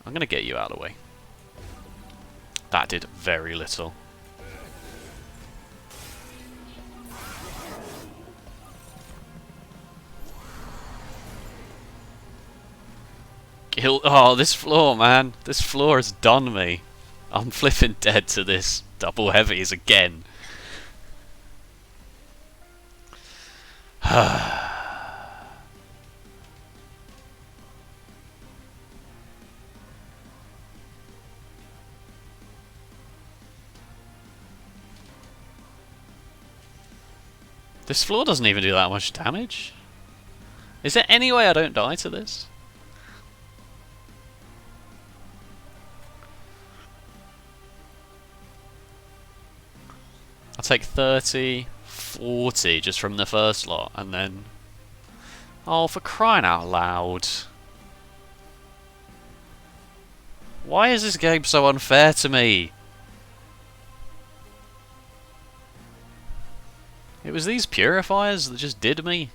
I'm going to get you out of the way. That did very little. Oh, this floor, man. This floor has done me. I'm flipping dead to this double heavies again. This floor doesn't even do that much damage. Is there any way I don't die to this? I'll take 30, 40 just from the first lot, and then... Oh, for crying out loud. Why is this game so unfair to me? It was these purifiers that just did me.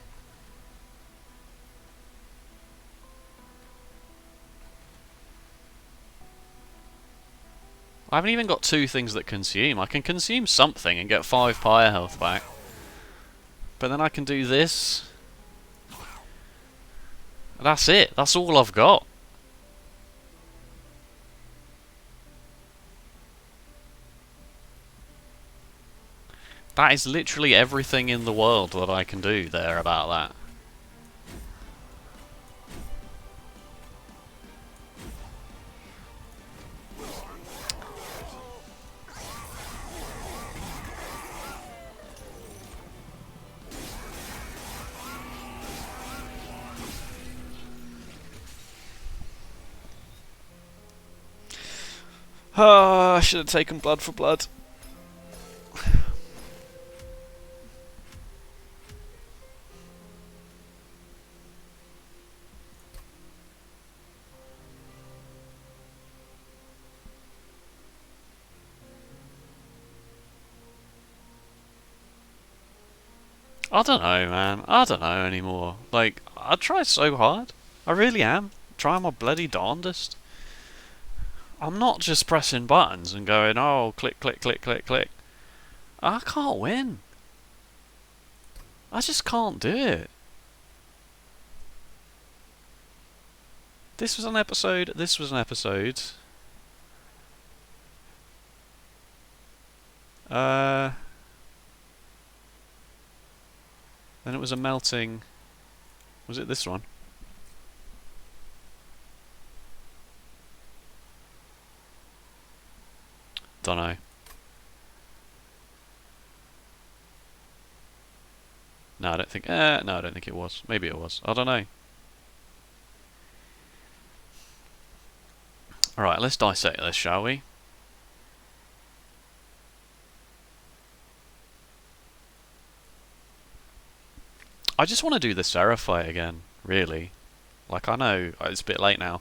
I haven't even got 2 things that consume. I can consume something and get 5 Pyre health back. But then I can do this. That's it. That's all I've got. That is literally everything in the world that I can do there about that. Oh, I should have taken blood for blood. I don't know, man. I don't know anymore. Like, I try so hard. I really am. Trying my bloody darndest. I'm not just pressing buttons and going, oh, click, click, click, click, click. I can't win. I just can't do it. This was an episode. This was an episode. Then it was a melting. Was it this one? Don't know. No, I don't think. No, I don't think it was. Maybe it was. I don't know. Alright, let's dissect this, shall we? I just want to do the Seraph fight again, really. Like, I know it's a bit late now.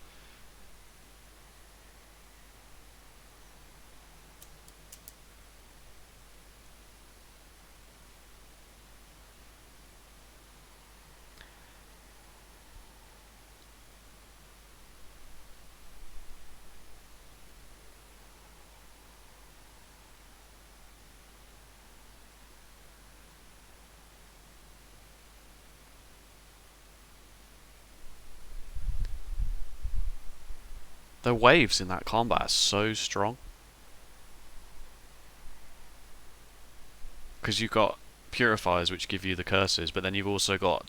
The waves in that combat are so strong. Because you've got purifiers which give you the curses, but then you've also got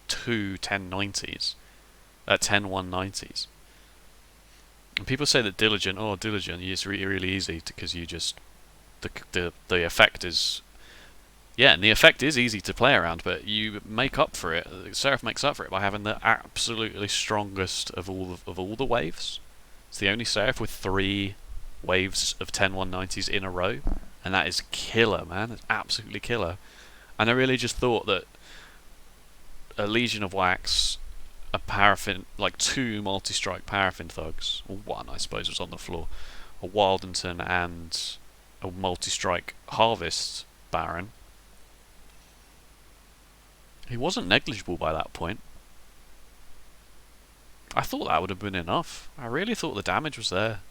2 1090s. 10 190s. And people say that Diligent, it's really easy because you just... The effect is... Yeah, and the effect is easy to play around, but you make up for it. Seraph makes up for it by having the absolutely strongest of all the waves. It's the only Seraph with 3 waves of 10 190s in a row, and that is killer, man. It's absolutely killer. And I really just thought that a Legion of Wax, a Paraffin, like 2 multi-strike Paraffin thugs, or 1 I suppose was on the floor, a Wildenton and a multi-strike Harvest Baron. He wasn't negligible by that point. I thought that would have been enough. I really thought the damage was there.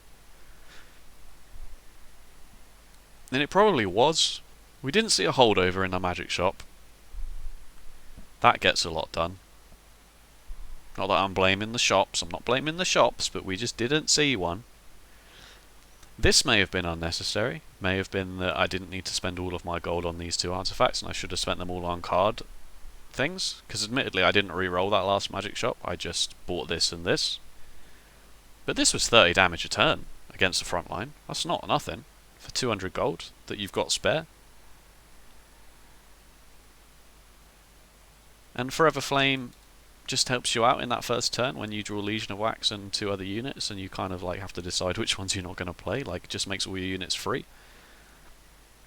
And it probably was. We didn't see a holdover in the magic shop. That gets a lot done. Not that I'm blaming the shops. I'm not blaming the shops, but we just didn't see one. This may have been unnecessary. May have been that I didn't need to spend all of my gold on these 2 artifacts, and I should have spent them all on card things, because admittedly I didn't re-roll that last magic shop. I just bought this and this. But this was 30 damage a turn against the front line. That's not nothing for 200 gold that you've got spare. And Forever Flame just helps you out in that first turn when you draw Legion of Wax and 2 other units, and you kind of like have to decide which ones you're not going to play. Like, it just makes all your units free.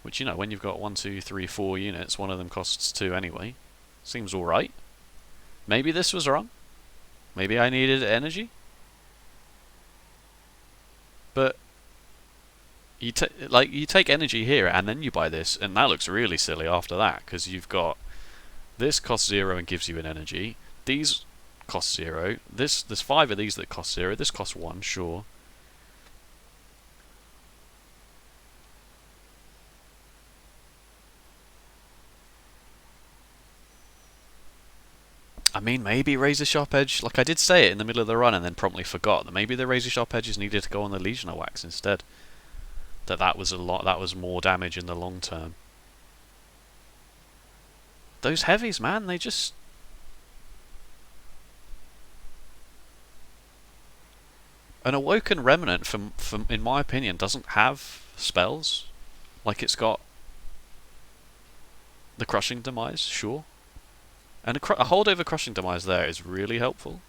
Which, you know, when you've got 1, 2, 3, 4 units, one of them costs 2 anyway. Seems alright. Maybe this was wrong. Maybe I needed energy. But you take energy here and then you buy this, and that looks really silly after that, because you've got this costs 0 and gives you an energy. These cost 0. There's 5 of these that cost 0. This costs 1, sure. mean, maybe razor sharp edge. Like I did say it in the middle of the run and then promptly forgot that maybe the razor sharp edges needed to go on the Legionnaire wax instead. That was a lot. That was more damage in the long term. Those heavies, man, they just. An Awoken Remnant, from in my opinion, doesn't have spells. Like it's got the Crushing Demise, sure. And a holdover Crushing Demise there is really helpful.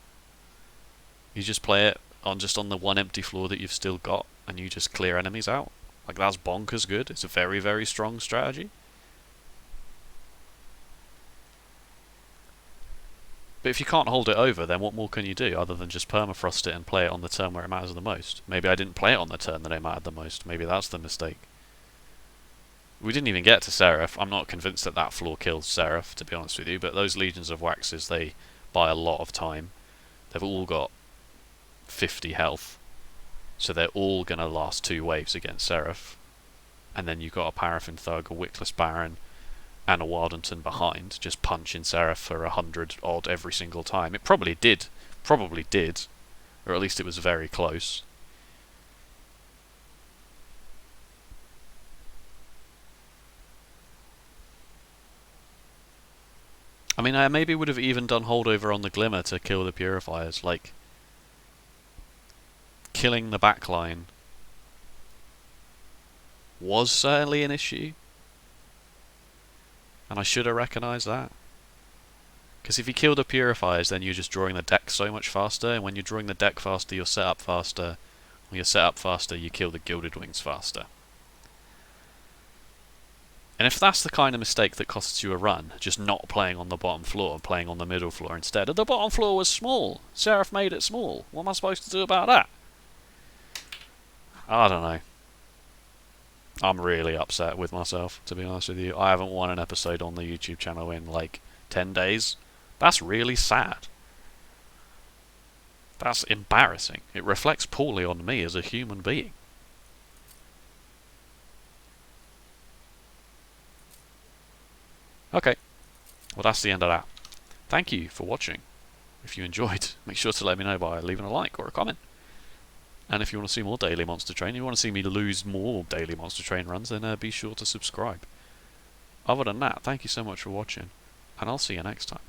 You just play it on the one empty floor that you've still got, and you just clear enemies out. Like that's bonkers good. It's a very, very strong strategy. But if you can't hold it over, then what more can you do other than just permafrost it and play it on the turn where it matters the most? Maybe I didn't play it on the turn that it mattered the most. Maybe that's the mistake. We didn't even get to Seraph. I'm not convinced that that floor kills Seraph, to be honest with you, but those Legions of Waxes, they buy a lot of time. They've all got 50 health, so they're all going to last 2 waves against Seraph. And then you've got a Paraffin Thug, a Wickless Baron, and a Wildenton behind, just punching Seraph for 100 odd every single time. It probably did, or at least it was very close. I mean, I maybe would have even done holdover on the Glimmer to kill the Purifiers, like killing the backline was certainly an issue. And I should have recognised that. Because if you kill the Purifiers, then you're just drawing the deck so much faster, and when you're drawing the deck faster, you're set up faster. When you're set up faster, you kill the Gilded Wings faster. And if that's the kind of mistake that costs you a run, just not playing on the bottom floor and playing on the middle floor instead, and the bottom floor was small, Seraph made it small, what am I supposed to do about that? I don't know. I'm really upset with myself, to be honest with you. I haven't won an episode on the YouTube channel in like 10 days. That's really sad. That's embarrassing. It reflects poorly on me as a human being. Okay, well that's the end of that. Thank you for watching. If you enjoyed, make sure to let me know by leaving a like or a comment. And if you want to see more Daily Monster Train, if you want to see me lose more Daily Monster Train runs, then be sure to subscribe. Other than that, thank you so much for watching, and I'll see you next time.